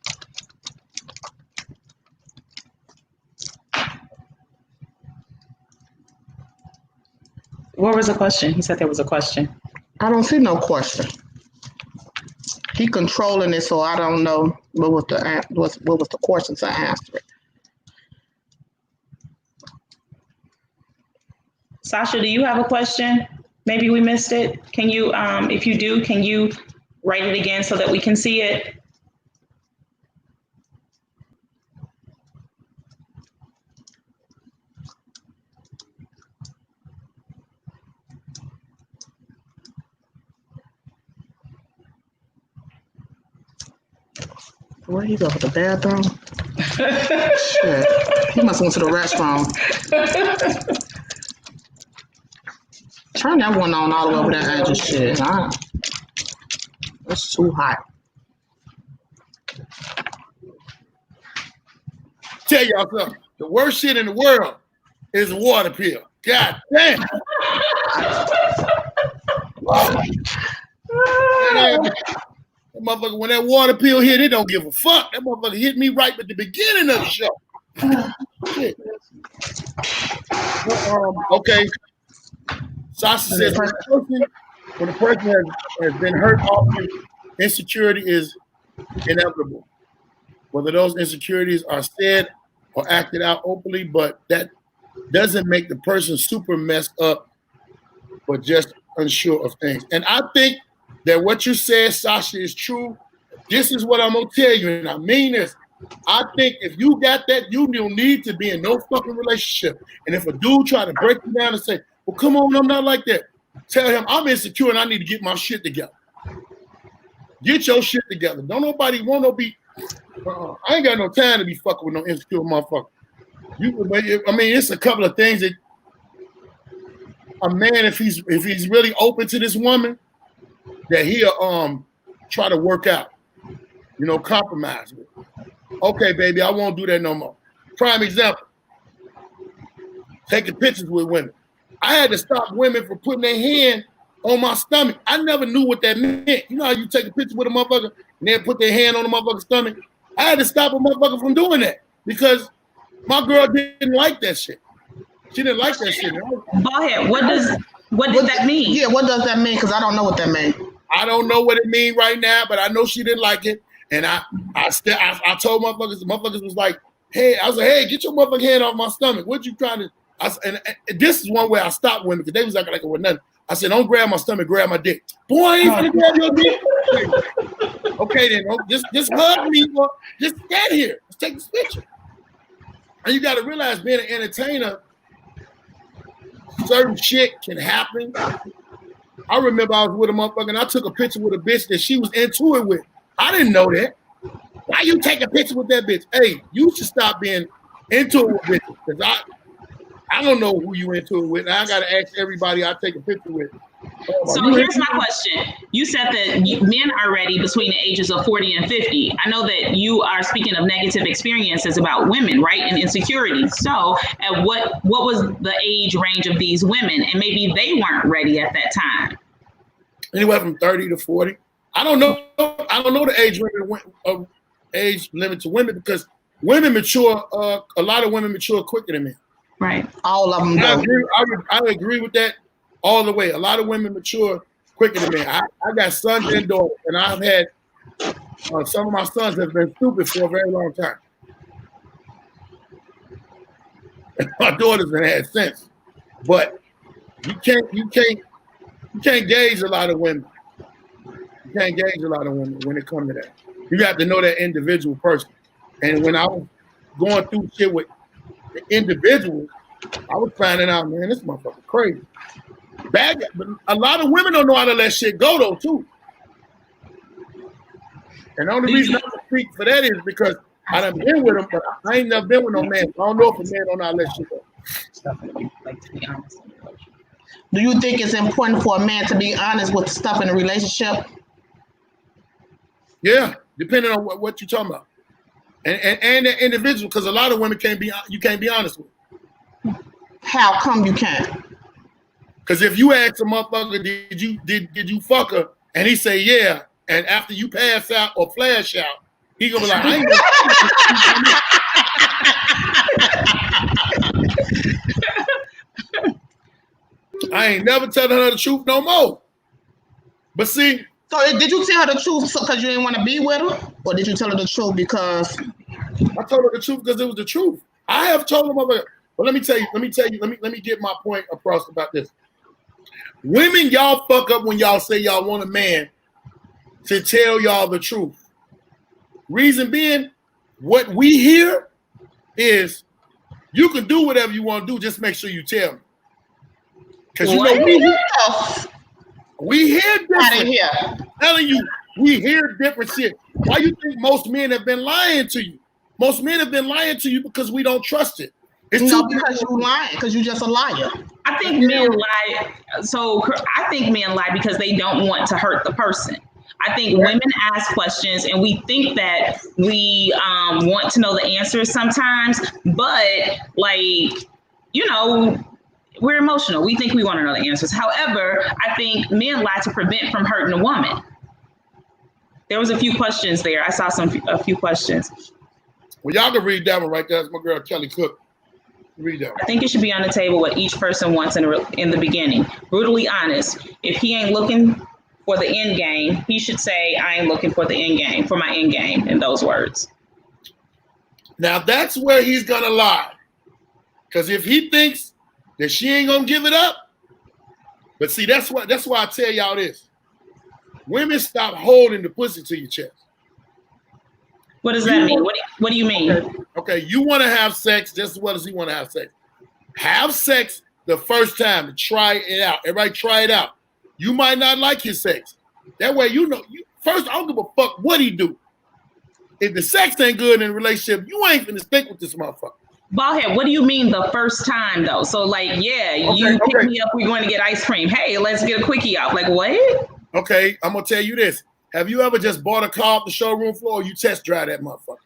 What was the question? He said there was a question. I don't see no question. He controlling it, so I don't know what was the question to answer it. Sasha, do you have a question? Maybe we missed it. Can you, if you do, can you write it again so that we can see it? Where he go to the bathroom? Shit. He must have went to the restroom. Turn that one on all the way over that edge of shit. It's too hot. Tell y'all something. The worst shit in the world is a water pill. God damn. That motherfucker, when that water pill hit, it don't give a fuck. That motherfucker hit me right at the beginning of the show. Shit. Okay. Sasha says when a person has been hurt often, insecurity is inevitable. Whether those insecurities are said or acted out openly, but that doesn't make the person super messed up, but just unsure of things. And I think that what you said, Sasha, is true. This is what I'm gonna tell you, and I mean this. I think if you got that, you don't need to be in no fucking relationship. And if a dude try to break you down and say, well, come on, I'm not like that. Tell him I'm insecure and I need to get my shit together. Get your shit together. Don't nobody want to be. I ain't got no time to be fucking with no insecure motherfucker. I mean, it's a couple of things that a man, if he's really open to this woman, that he'll try to work out, compromise with. Okay, baby, I won't do that no more. Prime example: taking pictures with women. I had to stop women from putting their hand on my stomach. I never knew what that meant. You know how you take a picture with a motherfucker and then put their hand on the motherfucker's stomach? I had to stop a motherfucker from doing that because my girl didn't like that shit. She didn't like that shit. Baldhead, what does that mean? Yeah, what does that mean? Because I don't know what that means. I don't know what it means right now, but I know she didn't like it. And I told motherfuckers, the motherfuckers was like, hey, I was like, hey, get your motherfucking hand off my stomach. What you trying to? And this is one way I stopped women because they was acting like it was nothing. I said, don't grab my stomach, grab my dick. Boy, I ain't gonna grab your dick. Okay, then just hug me, or just stand here. Let's take this picture. And you got to realize, being an entertainer, certain shit can happen. I remember I was with a motherfucker and I took a picture with a bitch that she was into it with. I didn't know that. Why you take a picture with that bitch? Hey, you should stop being into it with bitches. Because I don't know who you into it with. And I got to ask everybody I take a picture with. So here's my question. You said that men are ready between the ages of 40 and 50. I know that you are speaking of negative experiences about women, right? And insecurity. So at what was the age range of these women? And maybe they weren't ready at that time. Anywhere from 30 to 40. I don't know the age limit to women because women mature, a lot of women mature quicker than men. Right. All of them do. I agree with that all the way. A lot of women mature quicker than men. I got sons and daughters, and I've had some of my sons have been stupid for a very long time. My daughters have had sense, but you can't gauge a lot of women. You can't gauge a lot of women when it comes to that. You have to know that individual person. And when I was going through shit with the individuals, I was finding out, man, this motherfucker crazy. Bad, but a lot of women don't know how to let shit go though, too. And the only reason I speak for that is because I done been with them, but I ain't never been with no man. I don't know if a man don't know how to let shit go. Like, to be honest. Do you think it's important for a man to be honest with stuff in a relationship? Yeah, depending on what you're talking about. And the individual, because a lot of women you can't be honest with. How come you can't? Because if you ask a motherfucker, did you fuck her, and he say yeah, and after you pass out or flash out, he gonna be like, I ain't never telling her the truth no more. But see. So did you tell her the truth because you didn't want to be with her, or did you tell her the truth because? I told her the truth because it was the truth. I have told them about it. But let me tell you. Let me get my point across about this. Women, y'all fuck up when y'all say y'all want a man to tell y'all the truth. Reason being, what we hear is you can do whatever you want to do, just make sure you tell me. Because you know we hear different. I'm telling you, we hear different shit. Why you think most men have been lying to you? Most men have been lying to you because we don't trust it. It's because you lying, because you just a liar. I think men lie. So I think men lie because they don't want to hurt the person. I think women ask questions and we think that we want to know the answers sometimes, but we're emotional. We think we want to know the answers. However, I think men lie to prevent from hurting a woman. There was a few questions there. I saw a few questions. Well, y'all can read that one right there. That's my girl Kelly Cook. Read that one. I think it should be on the table what each person wants in the beginning. Brutally honest. If he ain't looking for the end game, he should say, I ain't looking for the end game, for my end game, in those words. Now that's where he's gonna lie. Because if he thinks that she ain't gonna give it up, but see, that's why I tell y'all this. Women, stop holding the pussy to your chest. What does that mean? What do you mean? Okay, you want to have sex just as well as he want to have sex. Have sex the first time to try it out. Everybody try it out. You might not like his sex. That way, first, I don't give a fuck what he do. If the sex ain't good in a relationship, you ain't finna stick with this motherfucker. Baldhead, what do you mean the first time though? So you pick me up, we're going to get ice cream. Hey, let's get a quickie out. Like what? Okay, I'm gonna tell you this. Have you ever just bought a car off the showroom floor or you test drive that motherfucker?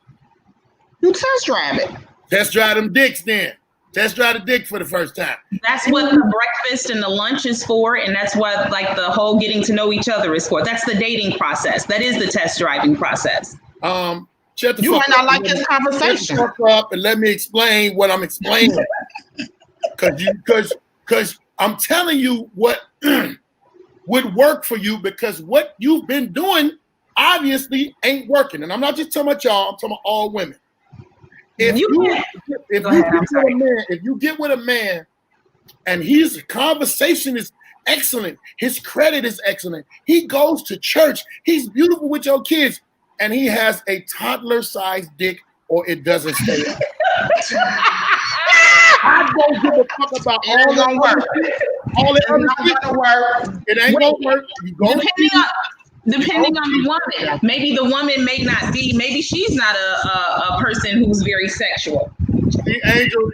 You test drive it. Test drive them dicks then. Test drive the dick for the first time. That's what the breakfast and the lunch is for, and that's what the whole getting to know each other is for. That's the dating process. That is the test driving process. Shut the you fuck might not up like this conversation. Shut the fuck up and let me explain what I'm explaining. Because I'm telling you what would work for you, because what you've been doing obviously ain't working. And I'm not just talking about y'all, I'm talking about all women. If you get with a man and his conversation is excellent, his credit is excellent, he goes to church, he's beautiful with your kids, and he has a toddler-sized dick, or it doesn't stay up. I don't give a fuck about all that work. All that other shit. It ain't gonna work. Depending on the woman, maybe the woman may not be. Maybe she's not a person who's very sexual. See, Angel,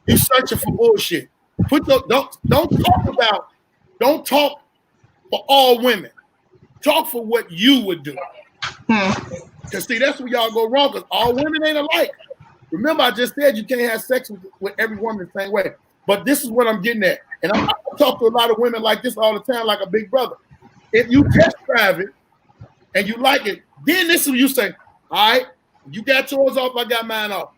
you searching for bullshit. Don't talk for all women. Talk for what you would do. Because see, that's where y'all go wrong, because all women ain't alike. Remember, I just said you can't have sex with every woman the same way. But this is what I'm getting at. And I talk to a lot of women like this all the time, like a big brother. If you test drive it and you like it, then this is what you say, all right, you got yours off, I got mine off.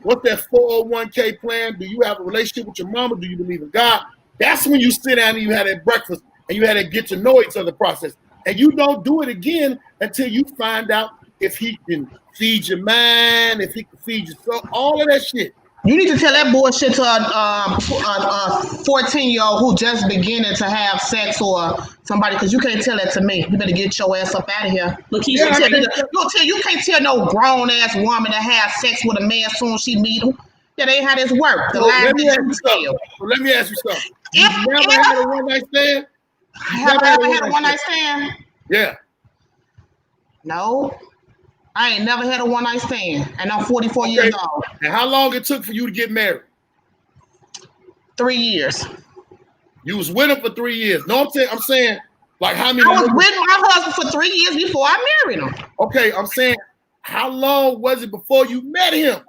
What's that 401k plan? Do you have a relationship with your mama? Do you believe in God? That's when you sit down and you had that breakfast and you had to get to know each other process. And you don't do it again until you find out if he can feed your mind, if he can feed your soul, all of that shit. You need to tell that bullshit to a 14-year-old who just beginning to have sex or somebody, because you can't tell that to me. You better get your ass up out of here. Look, You can't tell no grown ass woman to have sex with a man as soon as she meet him. That ain't how this works. Let me ask you something. You've never had a one night stand? Have I ever had a one night stand? Yeah. No. I ain't never had a one night stand, and I'm 44 years old. And how long it took for you to get married? 3 years. You was with him for 3 years. No, I'm saying, like, how many? I was with my husband for 3 years before I married him. Okay, I'm saying, how long was it before you met him?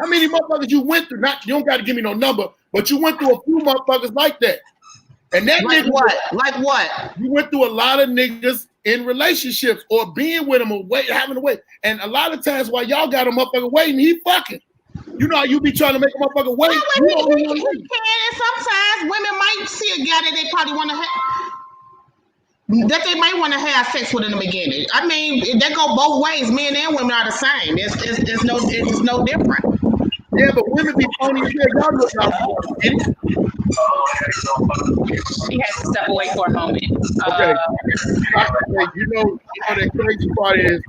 How many motherfuckers you went through? You don't got to give me no number, but you went through a few motherfuckers like that. And that like nigga, what? Like what? You went through a lot of niggas in relationships or being with them or having to wait. And a lot of times while y'all got a motherfucker waiting, he fucking. You know how you be trying to make a motherfucker wait? He can, and sometimes women might see a guy that they probably want to have, that they might want to have sex with in the beginning. I mean, that go both ways. Men and women are the same. It's no different. Yeah, but women be phony as hell. Y'all look out. She has to step away for a moment. Okay. You know the crazy part is,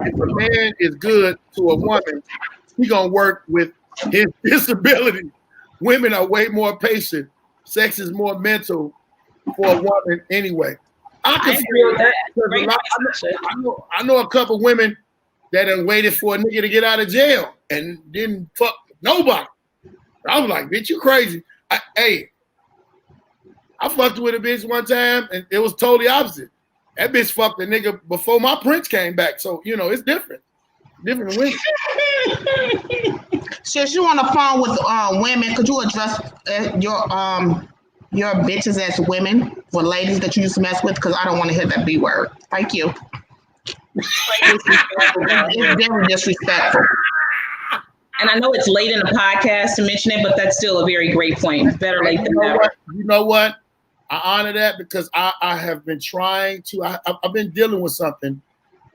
if a man is good to a woman, he gonna work with his disability. Women are way more patient. Sex is more mental for a woman anyway. I can feel that. I know a couple women that have waited for a nigga to get out of jail and didn't fuck nobody. I was like, bitch, you crazy. I fucked with a bitch one time and it was totally opposite. That bitch fucked a nigga before my prince came back. So, you know, it's different. Different women. Since you on the phone with women, could you address your bitches as women for ladies that you used to mess with? Because I don't want to hear that B word. Thank you. It's very disrespectful. And I know it's late in the podcast to mention it, but that's still a very great point. Better late than never. You know what? I honor that because I have been trying to. I've been dealing with something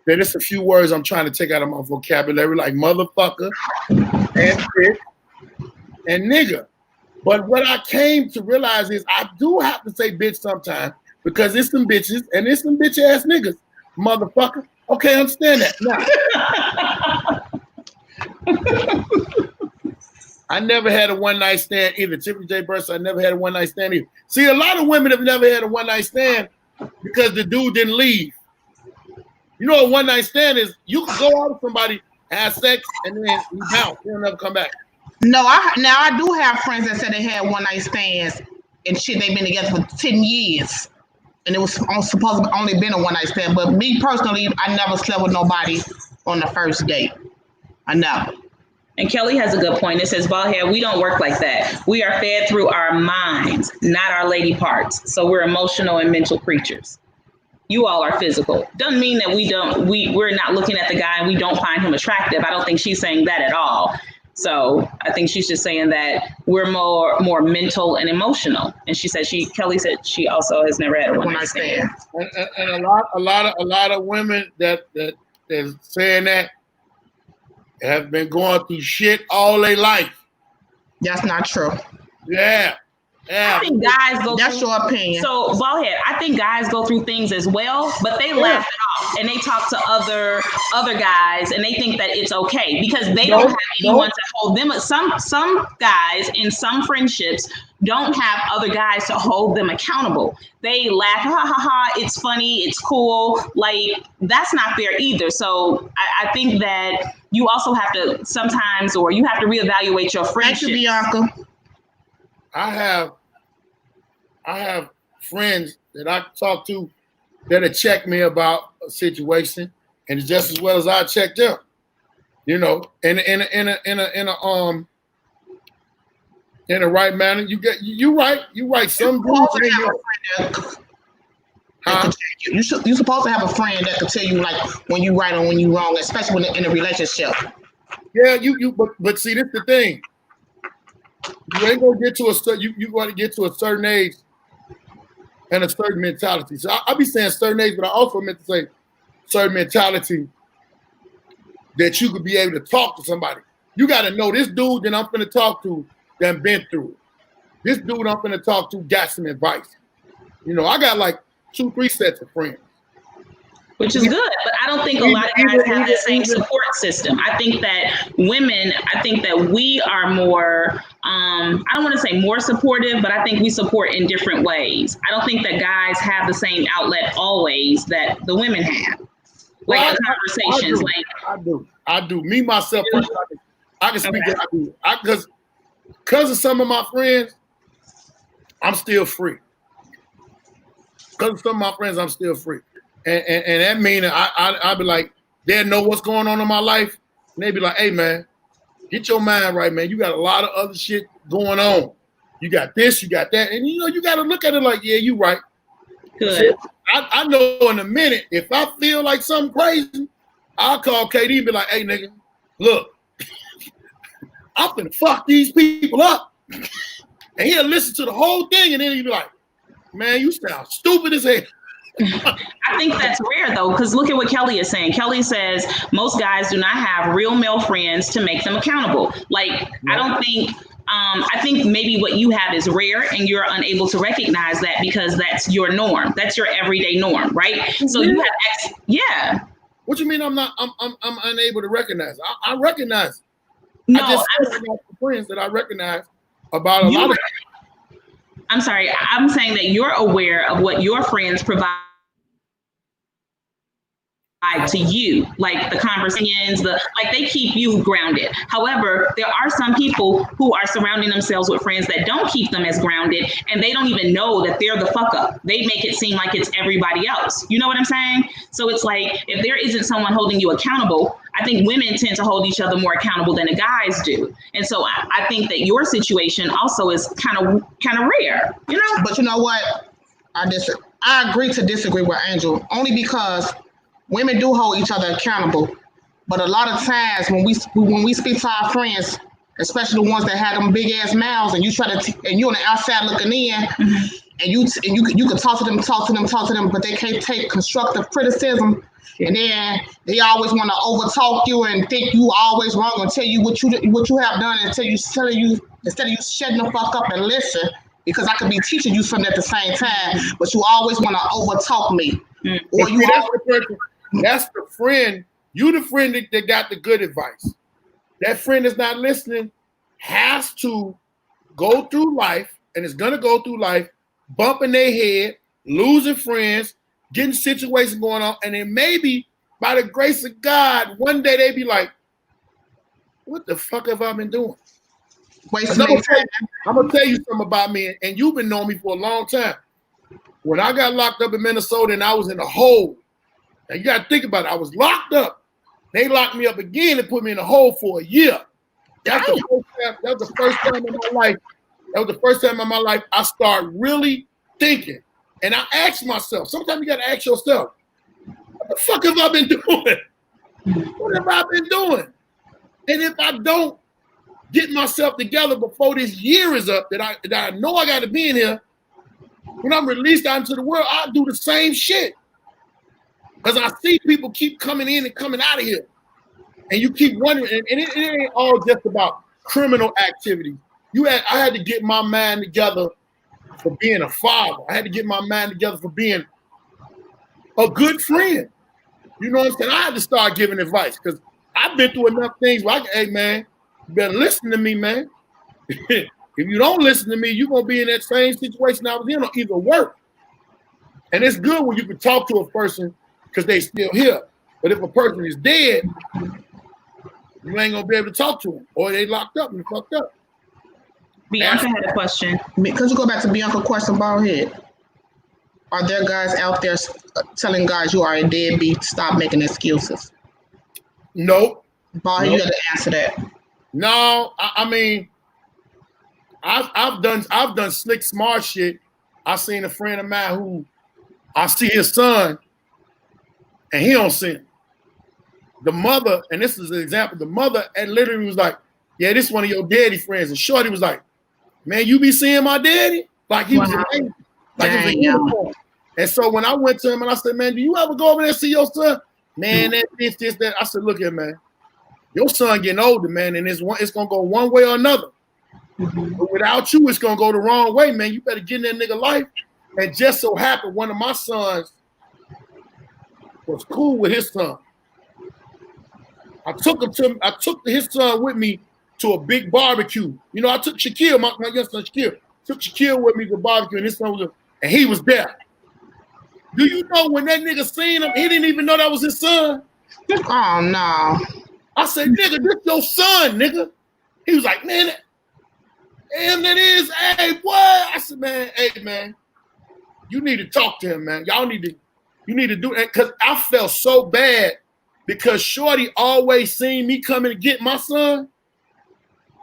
that it's a few words I'm trying to take out of my vocabulary, like motherfucker and bitch and nigga. But what I came to realize is I do have to say bitch sometimes because it's some bitches and it's some bitch ass niggas, motherfucker. Okay, understand that. Now, I never had a one night stand either. Tiffany J. Burst, I never had a one night stand either. See, a lot of women have never had a one night stand because the dude didn't leave. You know what one night stand is? You can go out with somebody, have sex, and then you bounce. They'll never come back. No, I do have friends that said they had one night stands and shit. They've been together for 10 years, and it was supposed to only been a one night stand. But me personally, I never slept with nobody on the first date. I never. And Kelly has a good point. It says, Baldhead, we don't work like that. We are fed through our minds, not our lady parts. So we're emotional and mental creatures. You all are physical. Doesn't mean that we're not looking at the guy and we don't find him attractive. I don't think she's saying that at all. So I think she's just saying that we're more mental and emotional. And Kelly said she also has never had a one night stand. And a lot of women that saying that have been going through shit all their life. That's not true. Yeah. Yeah. I think guys go That's through, your opinion. So, Baldhead, I think guys go through things as well, but they laugh it off and they talk to other guys and they think that it's okay because they don't have anyone to hold them. Some guys in some friendships don't have other guys to hold them accountable. They laugh, ha ha ha, it's funny, it's cool. Like, that's not fair either. So I think that you also have to sometimes, or you have to reevaluate your friendship. Thank you, Bianca. I have friends that I talk to that'll check me about a situation, and it's just as well as I check them. You know, in a right manner. You right. Some dudes. You're supposed to have a friend that could tell you like when you right or when you wrong, especially when in a relationship. Yeah, but see, this is the thing. You ain't gonna get to you got to get to a certain age and a certain mentality. So I'll be saying certain age, but I also meant to say certain mentality that you could be able to talk to somebody. You got to know this dude that I'm finna talk to that been through it. This dude I'm finna talk to got some advice. You know, I got like 2-3 sets of friends. Which is good, but I don't think a lot of guys have the same support system. I think that we are more, I don't want to say more supportive, but I think we support in different ways. I don't think that guys have the same outlet always that the women have. Like the conversations. I do. Me, myself, I can speak that I do. Because of some of my friends, I'm still free. Because of some of my friends, I'm still free. And that means I'll be like, they know what's going on in my life. And they be like, hey, man, get your mind right, man. You got a lot of other shit going on. You got this, you got that. And, you know, you got to look at it like, yeah, you right. Good. So I know in a minute, if I feel like something crazy, I'll call KD and be like, hey, nigga, look, I'm finna fuck these people up. And he'll listen to the whole thing, and then he'll be like, man, you sound stupid as hell. I think that's rare though, because look at what Kelly is saying. Kelly says most guys do not have real male friends to make them accountable. Like, I don't think, I think maybe what you have is rare and you're unable to recognize that because that's your norm. That's your everyday norm, right? So you have, What you mean I'm unable to recognize? I recognize. No, I just have friends that I recognize about a lot of. I'm sorry. I'm saying that you're aware of what your friends provide to you, like the conversations, like they keep you grounded. However, there are some people who are surrounding themselves with friends that don't keep them as grounded, and they don't even know that they're the fuck up. They make it seem like it's everybody else. You know what I'm saying? So it's like, if there isn't someone holding you accountable, I think women tend to hold each other more accountable than the guys do. And so I think that your situation also is kind of rare, you know? But you know what? I agree to disagree with Angel, only because women do hold each other accountable. But a lot of times when we speak to our friends, especially the ones that have them big ass mouths, and you try to and you on the outside looking in, and you can talk to them, but they can't take constructive criticism. And then they always want to overtalk you and think you always wrong and tell you what you have done instead of you shutting the fuck up and listen, because I could be teaching you something at the same time, but you always want to overtalk me. Or that's the friend. You the friend that got the good advice. That friend that's not listening has to go through life, and is gonna go through life bumping their head, losing friends, getting situations going on, and then maybe by the grace of God, one day they be like, what the fuck have I been doing? I'm gonna tell you something about me, and you've been knowing me for a long time. When I got locked up in Minnesota and I was in a hole, now you gotta think about it. I was locked up. They locked me up again and put me in a hole for a year. That was the first time in my life. That was the first time in my life I started really thinking. And I asked myself, sometimes you gotta ask yourself, what the fuck have I been doing? What have I been doing? And if I don't get myself together before this year is up, that I know I gotta be in here, when I'm released out into the world, I'll do the same shit. Because I see people keep coming in and coming out of here. And you keep wondering, and it ain't all just about criminal activity. I had to get my mind together for being a father. I had to get my mind together for being a good friend. You know what I'm saying? I had to start giving advice because I've been through enough things where hey, man, you better listen to me, man. If you don't listen to me, you're going to be in that same situation I was in or either worse. And it's good when you can talk to a person because they still here. But if a person is dead, you ain't going to be able to talk to them or they locked up and fucked up. Bianca had a question. Because you go back to Bianca's question, Baldhead. Are there guys out there telling guys you are a deadbeat? Stop making excuses. Nope. Baldhead, you got to answer that. No, I mean, I've done slick smart shit. I seen a friend of mine who I see his son, and he don't see him. The mother, and this is an example. The mother literally was like, "Yeah, this is one of your daddy friends." And Shorty was like, "Man, you be seeing my daddy?" Like he was amazing. Like it was a uniform. And so when I went to him and I said, "Man, do you ever go over there and see your son?" Man, that. I said, "Look here, man. Your son getting older, man, and it's gonna go one way or another. But without you, it's gonna go the wrong way, man. You better get in that nigga life." And just so happened, one of my sons was cool with his son. I took his son with me to a big barbecue. You know, I took Shaquille, my young son Shaquille, took Shaquille with me to the barbecue, and his son was and he was there. Do you know when that nigga seen him, he didn't even know that was his son? Oh no. I said, "Nigga, this your son, nigga." He was like, "Man, damn, that is, hey, boy." I said, "Man, hey, man, you need to talk to him, man. You need to do it." Because I felt so bad because Shorty always seen me coming to get my son.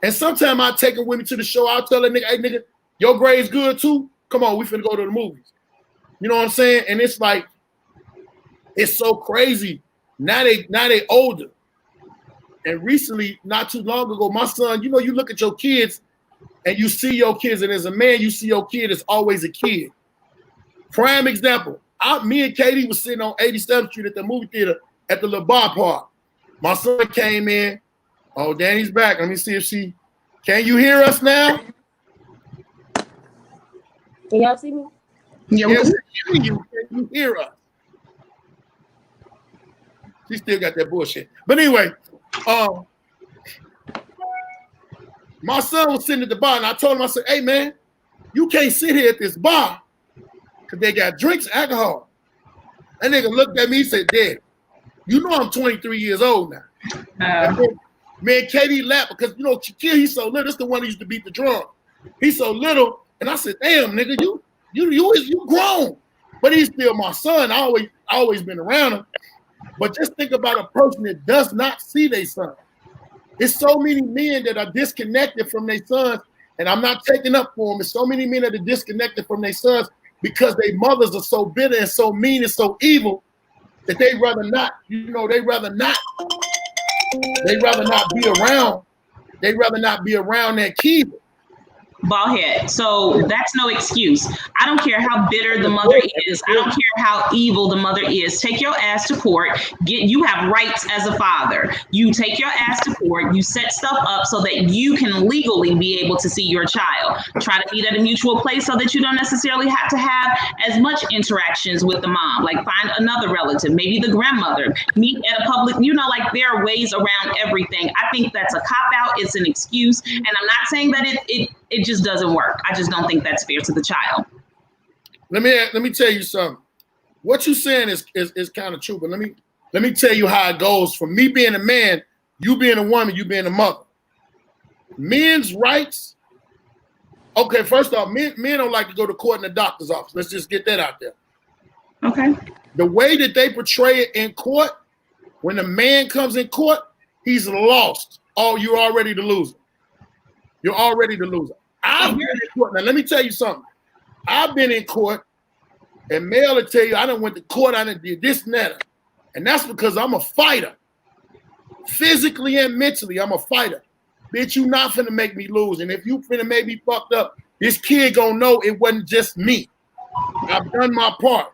And sometimes I take him with me to the show. I'll tell that nigga, "Hey, nigga, your grade's good too? Come on, we finna go to the movies." You know what I'm saying? And it's like, it's so crazy. Now they older. And recently, not too long ago, my son, you know, you look at your kids and you see your kids, and as a man, you see your kid as always a kid. Prime example, me and Katie was sitting on 87th Street at the movie theater at the LeBar Park. My son came in. Oh, Danny's back. Let me see if can you hear us now? Can y'all see me? Yeah, we can hear you. Can you hear us? She still got that bullshit. But anyway, my son was sitting at the bar, and I told him, I said, "Hey, man, you can't sit here at this bar because they got drinks, alcohol." That nigga looked at me and said, "Dad, you know I'm 23 years old now." Me and Katie laughed because, you know, Shaquille, he's so little. That's the one who used to beat the drum. He's so little. And I said, "Damn, nigga, you grown." But he's still my son. I always been around him. But just think about a person that does not see their son. There's so many men that are disconnected from their sons, and I'm not taking up for them. There's so many men that are disconnected from their sons because their mothers are so bitter and so mean and so evil that they rather not be around that kid. Baldhead. So that's no excuse. I don't care how bitter the mother is. I don't care how evil the mother is. Take your ass to court. You have rights as a father. You take your ass to court. You set stuff up so that you can legally be able to see your child. Try to meet at a mutual place so that you don't necessarily have to have as much interactions with the mom. Like find another relative, maybe the grandmother. Meet at a public, like there are ways around everything. I think that's a cop-out. It's an excuse. And I'm not saying that it just doesn't work. I just don't think that's fair to the child. Let me tell you something. What you're saying is kind of true, but let me tell you how it goes from me being a man, you being a woman, you being a mother. Men's rights. Okay, first off, men don't like to go to court in the doctor's office. Let's just get that out there. Okay. The way that they portray it in court, when a man comes in court, he's lost. Oh, you're already the loser. You're already the loser. I've been in court. Now, let me tell you something. I've been in court, and Mel will tell you, I done went to court, I done did this and that. And that's because I'm a fighter. Physically and mentally, I'm a fighter. Bitch, you not finna make me lose. And if you finna make me fucked up, this kid gonna know it wasn't just me. I've done my part.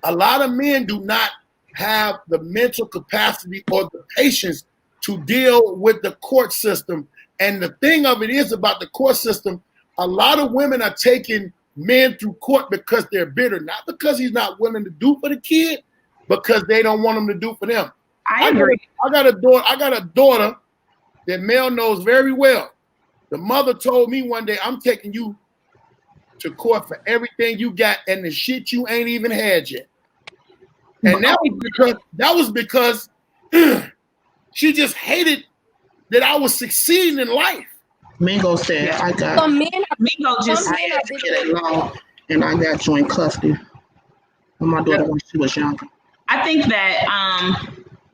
A lot of men do not have the mental capacity or the patience to deal with the court system. And the thing of it is about the court system, a lot of women are taking men through court because they're bitter, not because he's not willing to do for the kid, because they don't want him to do for them. I agree. I got a daughter that Mel knows very well. The mother told me one day, I'm taking you to court for everything you got and the shit you ain't even had yet. And that was because she just hated that I was succeeding in life. Mingo said, I got Mingo just it long, and I got joint custody with my daughter when she was younger. I think that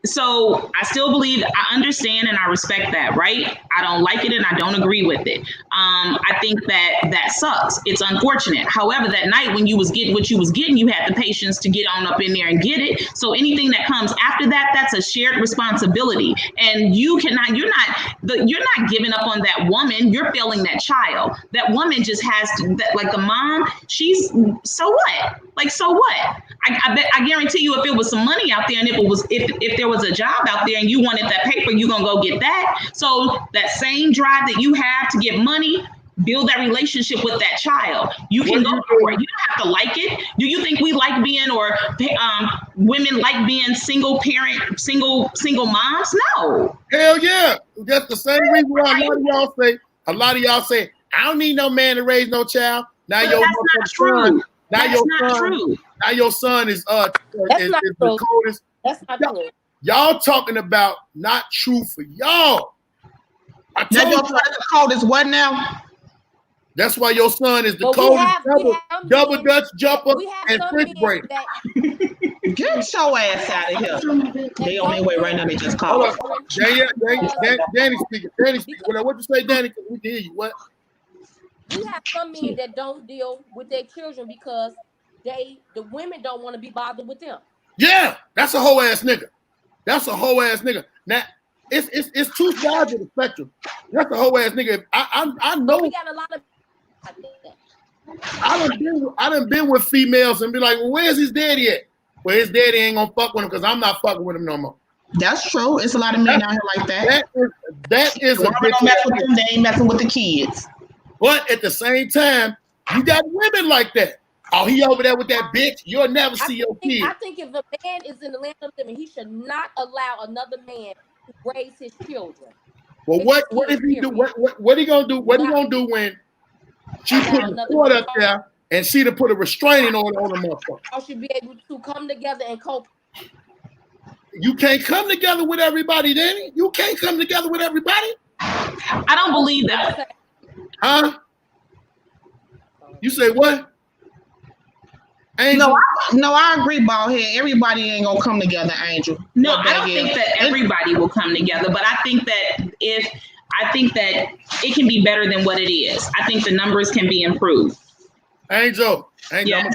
so I still believe, I understand and I respect that, right? I don't like it and I don't agree with it. I think that sucks. It's unfortunate. However, that night when you was getting what you was getting, you had the patience to get on up in there and get it. So anything that comes after that, that's a shared responsibility. And you're not giving up on that woman. You're failing that child. That woman just has to, like the mom, she's, so what? Like, so what? I guarantee you, if it was some money out there and if there was a job out there and you wanted that paper, you're gonna go get that. So that same drive that you have to get money, build that relationship with that child. You can go for it. You don't have to like it. Do you think we like being, or women like being single parent, single moms? No. Hell yeah. That's the same reason why a lot of y'all say, I don't need no man to raise no child. Now but that's not true. Now your son is the coldest. That's not true. Y'all talking about not true for y'all. I told your son is the coldest what now? That's why your son is the coldest double Dutch jumper and French break. Get your ass out of here. They on their way right now. They just called. Danny speaking. What you say, Danny? We can hear you. What? We have some men that don't deal with their children because the women don't want to be bothered with them. Yeah, that's a whole ass nigga. Now, it's two sides of the spectrum. That's a whole ass nigga. I know. We got a lot of. I done been with females and be like, well, where's his daddy at? Well, his daddy ain't gonna fuck with him because I'm not fucking with him no more. That's true. It's a lot of men out here like that. That is a bitch. Don't mess with them, they ain't messing with the kids. But at the same time, you got women like that. Oh, he over there with that bitch. You'll never see your kid. I think if a man is in the land of living, he should not allow another man to raise his children. Well, what if he do? What he gonna do? What he gonna do when she put the court up there and she to put a restraining order on the motherfucker? I should be able to come together and cope. You can't come together with everybody, Danny. You can't come together with everybody. I don't believe that. Huh? You say what? Angel? No, I agree, Baldhead. Everybody ain't gonna come together, Angel. No, I don't think that everybody will come together, but I think that it can be better than what it is. I think the numbers can be improved. Angel, yes.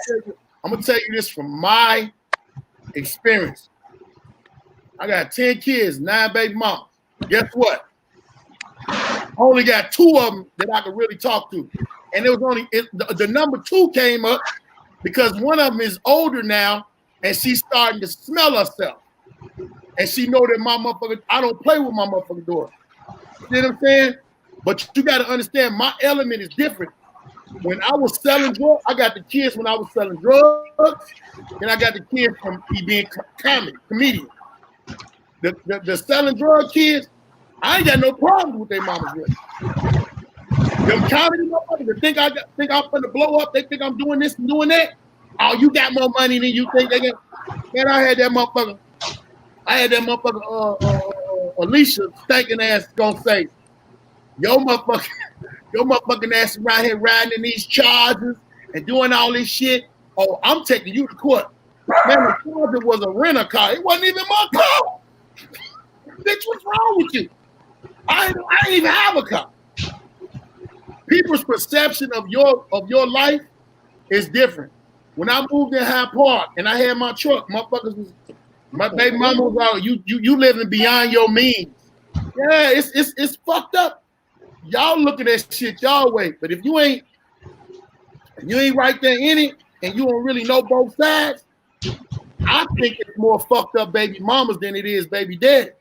I'm gonna tell you this from my experience. I got 10 kids, 9 baby moms. Guess what? I only got 2 of them that I could really talk to. And it was only the number 2 came up because one of them is older now and she's starting to smell herself. And she know that my motherfucker, I don't play with my motherfucking daughter. You know what I'm saying? But you got to understand my element is different. When I was selling drugs, I got the kids when I was selling drugs, and I got the kids from me being comedian. The selling drug kids, I ain't got no problems with their mamas with. Them comedy motherfuckers that think I'm gonna blow up, they think I'm doing this and doing that. Oh, you got more money than you think they got. Man, I had that motherfucker, Alicia stinking ass gonna say, your motherfucking ass around here riding in these Chargers and doing all this shit. Oh, I'm taking you to court. Man, the Charger was a renter car. It wasn't even my car. Bitch, what's wrong with you? I didn't even have a car. People's perception of your life is different. When I moved in Hyde Park and I had my truck, my baby mama was out. You living beyond your means. Yeah, it's fucked up. Y'all look at that shit y'all way, but if you ain't right there in it and you don't really know both sides, I think it's more fucked up baby mamas than it is baby daddies.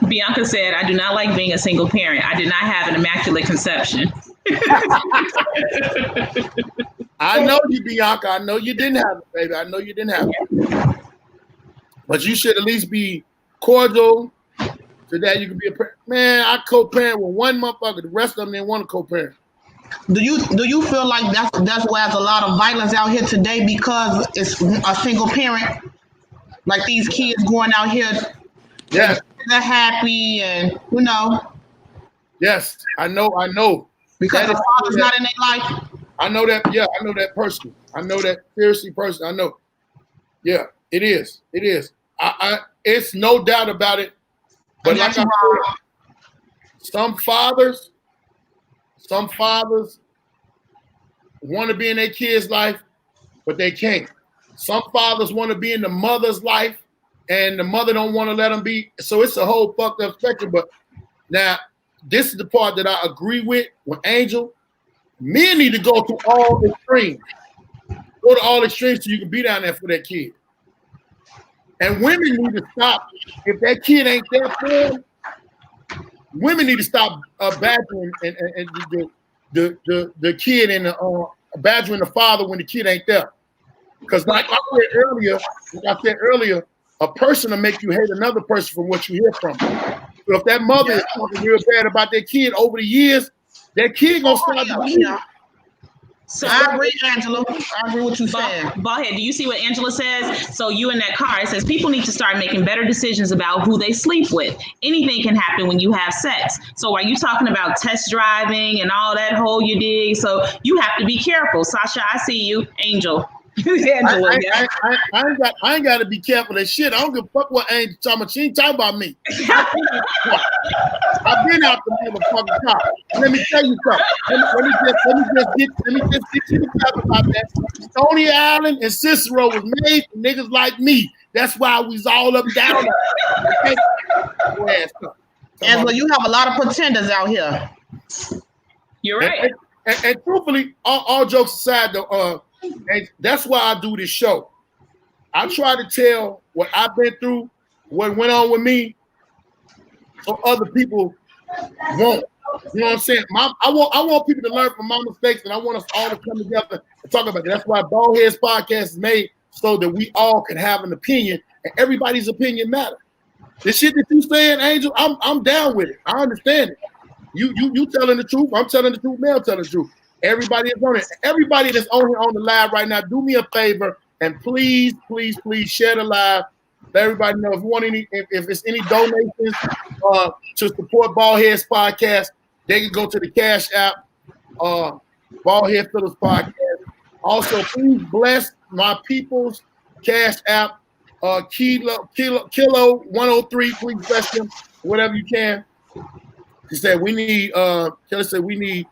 Bianca said, I do not like being a single parent. I did not have an immaculate conception. I know you, Bianca. I know you didn't have it, baby. I know you didn't have it. But you should at least be cordial so that you can be a parent. Man, I co-parent with one motherfucker. The rest of them didn't want to co-parent. Do you feel like that's why there's a lot of violence out here today because it's a single parent? Like these kids going out here, Yes, they're happy and you know yes, I know. because That the is- father's not in their life. I know that. Yeah, I know that person. I know that seriously person. I know. Yeah, it is. It is. It's no doubt about it. But like I said, some fathers want to be in their kid's life, but they can't. Some fathers want to be in the mother's life, and the mother don't want to let them be. So it's a whole fucked up spectrum. But now, this is the part that I agree with Angel. Men need to go to all extremes. Go to all extremes so you can be down there for that kid. And women need to stop. If that kid ain't there for them, women need to stop badgering and the kid and badgering the father when the kid ain't there. Because like I said earlier, a person will make you hate another person from what you hear from them. So if that mother is talking real bad about their kid over the years, that kid gonna start to believe. So I agree, Angela. I agree with you saying. Baldhead, do you see what Angela says? So you in that car, it says people need to start making better decisions about who they sleep with. Anything can happen when you have sex. So are you talking about test driving and all that whole you dig? So you have to be careful. Sasha, I see you. Angel. Angela, I ain't got to be careful of that shit. I don't give a fuck what Angel talking about. She ain't talking about me. I've been out the motherfucking car. Let me tell you something. Let me just get you to talk about that. Stony Island and Cicero was made for niggas like me. That's why we was all up down there. Angela, you have a lot of pretenders out here. You're right. And truthfully, all jokes aside, though, and that's why I do this show. I try to tell what I've been through, what went on with me, so other people won't. You know what I'm saying? I want people to learn from my mistakes, and I want us all to come together and talk about it. That's why Baldhead'S podcast is made, so that we all can have an opinion, and everybody's opinion matters. The shit that you saying, Angel, I'm down with it. I understand it. You telling the truth. I'm telling the truth. Mel telling the truth. Everybody is on it. Everybody that's on here on the live right now, do me a favor and please share the live. Let everybody know if you want if it's any donations to support Baldhead'S podcast, they can go to the Cash App, Baldhead Phillips podcast. Also, please bless my people's Cash App, Kilo 103. Please bless them, whatever you can. He said we need. Kelly said we need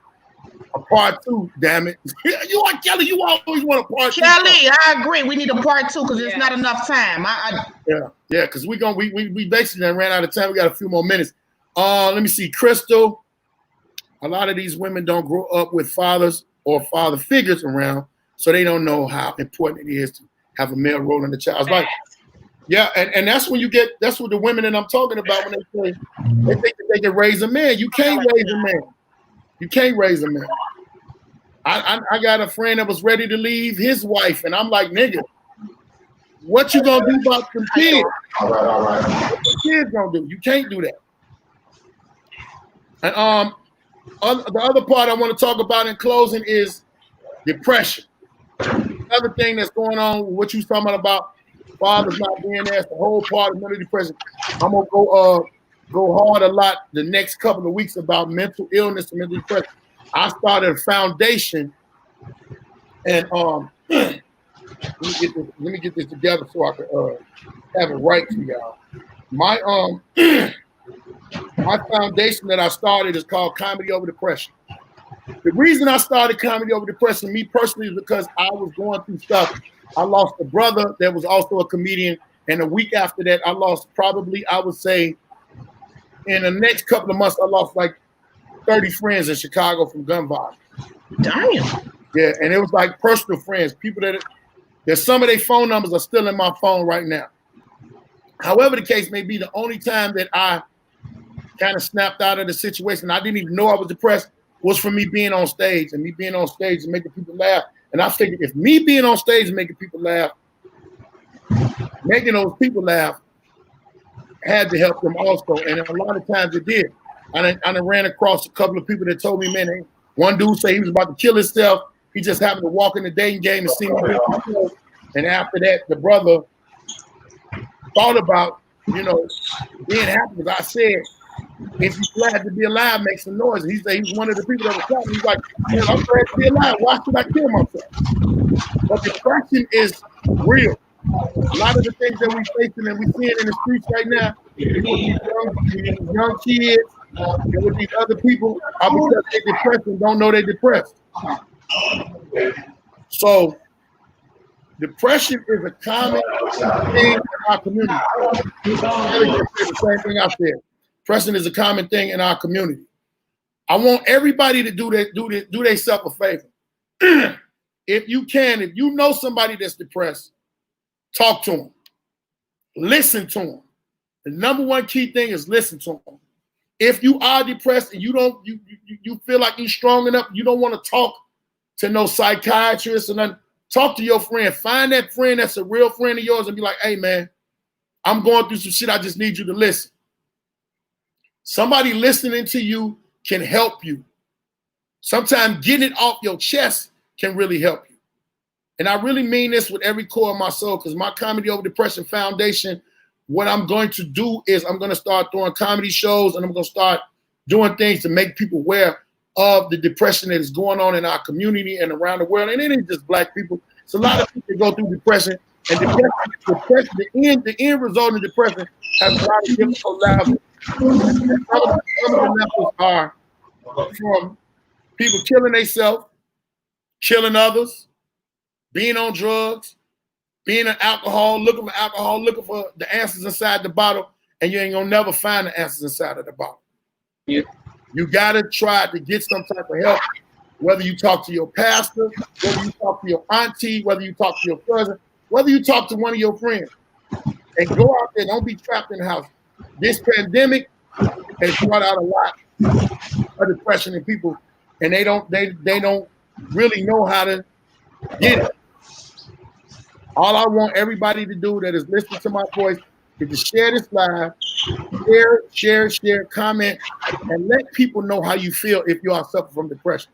a part 2, damn it. You want Kelly, you always want a part 2. Kelly, I agree. We need a part 2 because there's not enough time. Yeah, because we basically ran out of time. We got a few more minutes. Let me see. Crystal, a lot of these women don't grow up with fathers or father figures around, so they don't know how important it is to have a male role in the child's life. Yeah, and that's when that's what the women that I'm talking about when they think that they can raise a man. You can't raise a man. You can't raise a man. I got a friend that was ready to leave his wife, and I'm like, nigga, what you gonna do about some kids? All right. What the kids gonna do? You can't do that. And the other part I want to talk about in closing is depression. Another thing that's going on, what you talking about fathers not being there, it's the whole part of mental depression. I'm gonna go hard a lot the next couple of weeks about mental illness and mental depression. I started a foundation, and let me get this together so I can have it right for y'all. My my foundation that I started is called Comedy Over Depression. The reason I started Comedy Over Depression, me personally, is because I was going through stuff. I lost a brother that was also a comedian, and a week after that, I lost probably, I would say, in the next couple of months, I lost like 30 friends in Chicago from gun violence. Damn. Yeah, and it was like personal friends, people that some of their phone numbers are still in my phone right now. However the case may be, the only time that I kind of snapped out of the situation, I didn't even know I was depressed, was from me being on stage and making people laugh. And I figured if me being on stage and making people laugh, making those people laugh had to help them also. And a lot of times it did. I done ran across a couple of people that told me, man, one dude said he was about to kill himself. He just happened to walk in the dating game and see me. And after that, the brother thought about, being happy. Because I said, if you're glad to be alive, make some noise. And he said he's one of the people that was shouting. He's like, man, I'm glad to be alive. Why should I kill myself? But depression is real. A lot of the things that we're facing and we're seeing in the streets right now, with these young kids and with these other people, are because they're depressed and don't know they're depressed. So depression is a common thing in our community. The same thing I said. Depression is a common thing in our community. I want everybody to do themselves a favor. If you know somebody that's depressed, talk to them. Listen to them. The number one key thing is listen to them. If you are depressed and you feel like you're strong enough, you don't want to talk to no psychiatrist or nothing, talk to your friend. Find that friend that's a real friend of yours and be like, hey, man, I'm going through some shit. I just need you to listen. Somebody listening to you can help you. Sometimes getting it off your chest can really help you. And I really mean this with every core of my soul, because my Comedy Over Depression Foundation, what I'm going to do is I'm going to start throwing comedy shows and I'm going to start doing things to make people aware of the depression that is going on in our community and around the world. And it ain't just Black people. It's a lot of people that go through depression. And depression, the end result of depression has a lot of difficult levels. Some of the levels are from people killing themselves, killing others, being on drugs, being an alcohol, looking for the answers inside the bottle, and you ain't gonna never find the answers inside of the bottle. Yeah. You gotta try to get some type of help, whether you talk to your pastor, whether you talk to your auntie, whether you talk to your cousin, whether you talk to one of your friends, and go out there. Don't be trapped in the house. This pandemic has brought out a lot of depression in people, and they don't really know how to get it. All I want everybody to do that is listening to my voice is to share this live, share, comment, and let people know how you feel if you are suffering from depression.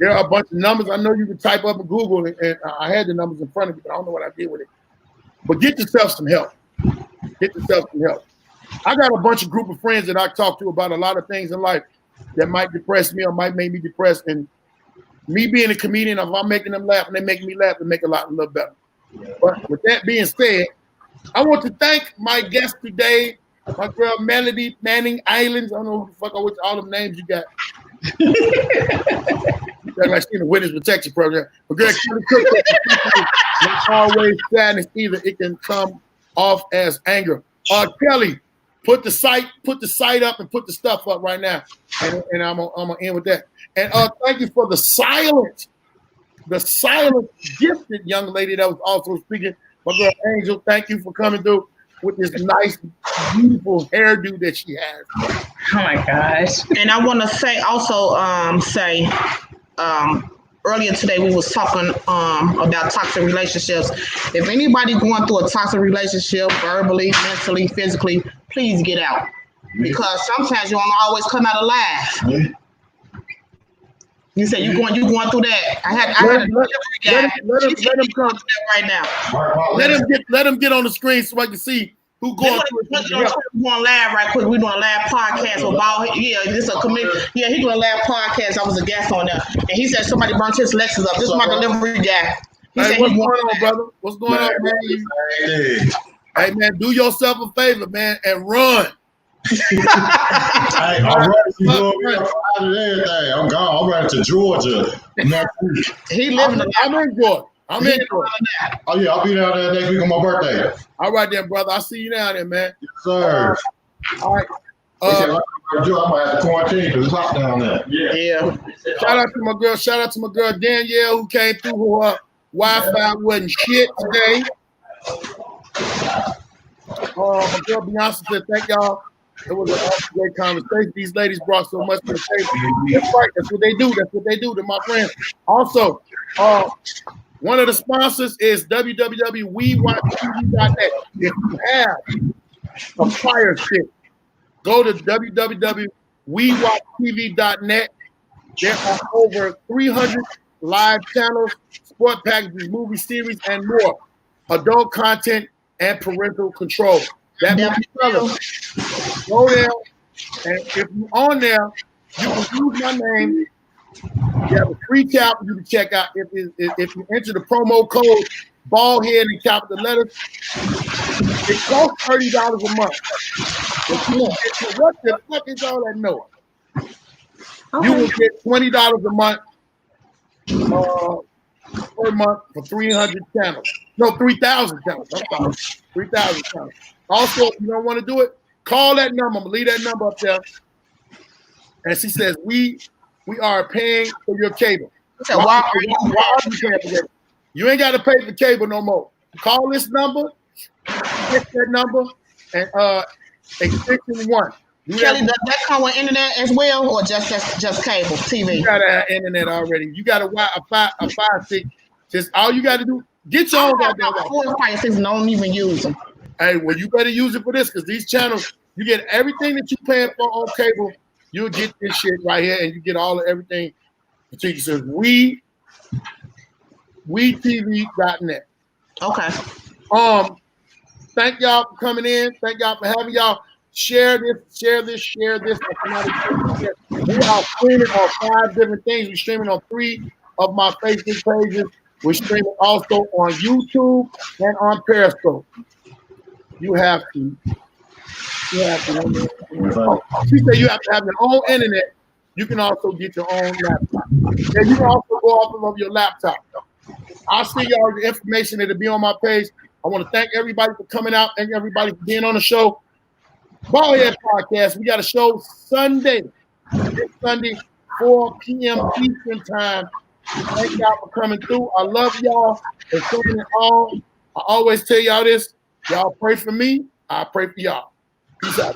There are a bunch of numbers. I know you can type up in Google, and I had the numbers in front of me, but I don't know what I did with it. But get yourself some help. Get yourself some help. I got a bunch of group of friends that I talk to about a lot of things in life that might depress me or might make me depressed. And me being a comedian, if I'm making them laugh and they make me laugh, it make a little better. But with that being said, I want to thank my guest today, my girl Melody Manning Islands. I don't know who the fuck all them names you got. Like she's in the witness protection program. But girl, not always sadness either. It can come off as anger. Kelly, put the site up and put the stuff up right now. And I'm gonna end with that. And thank you for the silent gifted young lady that was also speaking. My girl Angel, thank you for coming through with this nice, beautiful hairdo that she has. Oh my gosh. And I want to say also, earlier today we was talking about toxic relationships. If anybody going through a toxic relationship, verbally, mentally, physically, please get out. Because sometimes you don't always come out alive. You said you going through that. Let him come right now. Let him get on the screen so I can see who going through it. We're going live right quick. We're doing a live podcast with Baldhead. Yeah, this is a committee. Yeah, he's doing a live podcast. I was a guest on there, and he said somebody burnt his Lexus up. This is my delivery guy. Hey, what's going on, brother? What's going on, man? Hey, man, do yourself a favor, man, and run. Hey, I'm gone. I'm running to Georgia next week. He living. I'm in Georgia. I'm in Georgia. Oh yeah, I'll be down there next week on my birthday. All right, then, brother. I'll see you down there, man. Yes, sir. All right. I might have to quarantine because it's hot down there. Yeah. Shout out to my girl Danielle who came through who her Wi-Fi wasn't shit today. My girl Beyonce said thank y'all It was an awesome, great conversation. These ladies brought so much to the table. That's right. That's what they do. That's what they do to my friends. Also, one of the sponsors is www.wewatchtv.net. If you have a fire stick, go to www.wewatchtv.net. There are over 300 live channels, sport packages, movie series, and more. Adult content and parental control. That means, fellas, go there, and if you're on there, you can use my name. You have a free cap you can check out. If you enter the promo code Baldhead in capital letters, it costs $30 a month. What the fuck is all that noise? Okay. You will get $20 a month per month for 300 channels. No, 3,000 channels. I'm sorry, 3,000 channels. Also, if you don't want to do it, call that number. I'm gonna leave that number up there. And she says, we are paying for your cable. So why are you paying for cable? You ain't got to pay for cable no more. Call this number, hit that number, and extension 1. Kelly, does that come with internet as well, or just cable TV? You gotta have internet already. You got a Fire Stick. Just all you got to do, get your own goddamn Fire Sticks, don't even use them. Hey, well, you better use it for this, because these channels, you get everything that you paying for on cable. You'll get this shit right here, and you get all of everything. So it says WeTV.net. Okay. Thank y'all for coming in. Thank y'all for having y'all. Share this. We are streaming on 5 different things. We're streaming on 3 of my Facebook pages. We're streaming also on YouTube and on Periscope. You have to. She said you have to have your own internet. You can also get your own laptop. And you can also go off of your laptop. I'll see y'all the information that'll be on my page. I want to thank everybody for coming out. Thank everybody for being on the show. Baldhead Podcast. We got a show Sunday. This Sunday, 4 p.m. Eastern time. Thank y'all for coming through. I love y'all and showing it all. I always tell y'all this. Y'all pray for me. I pray for y'all. Peace out.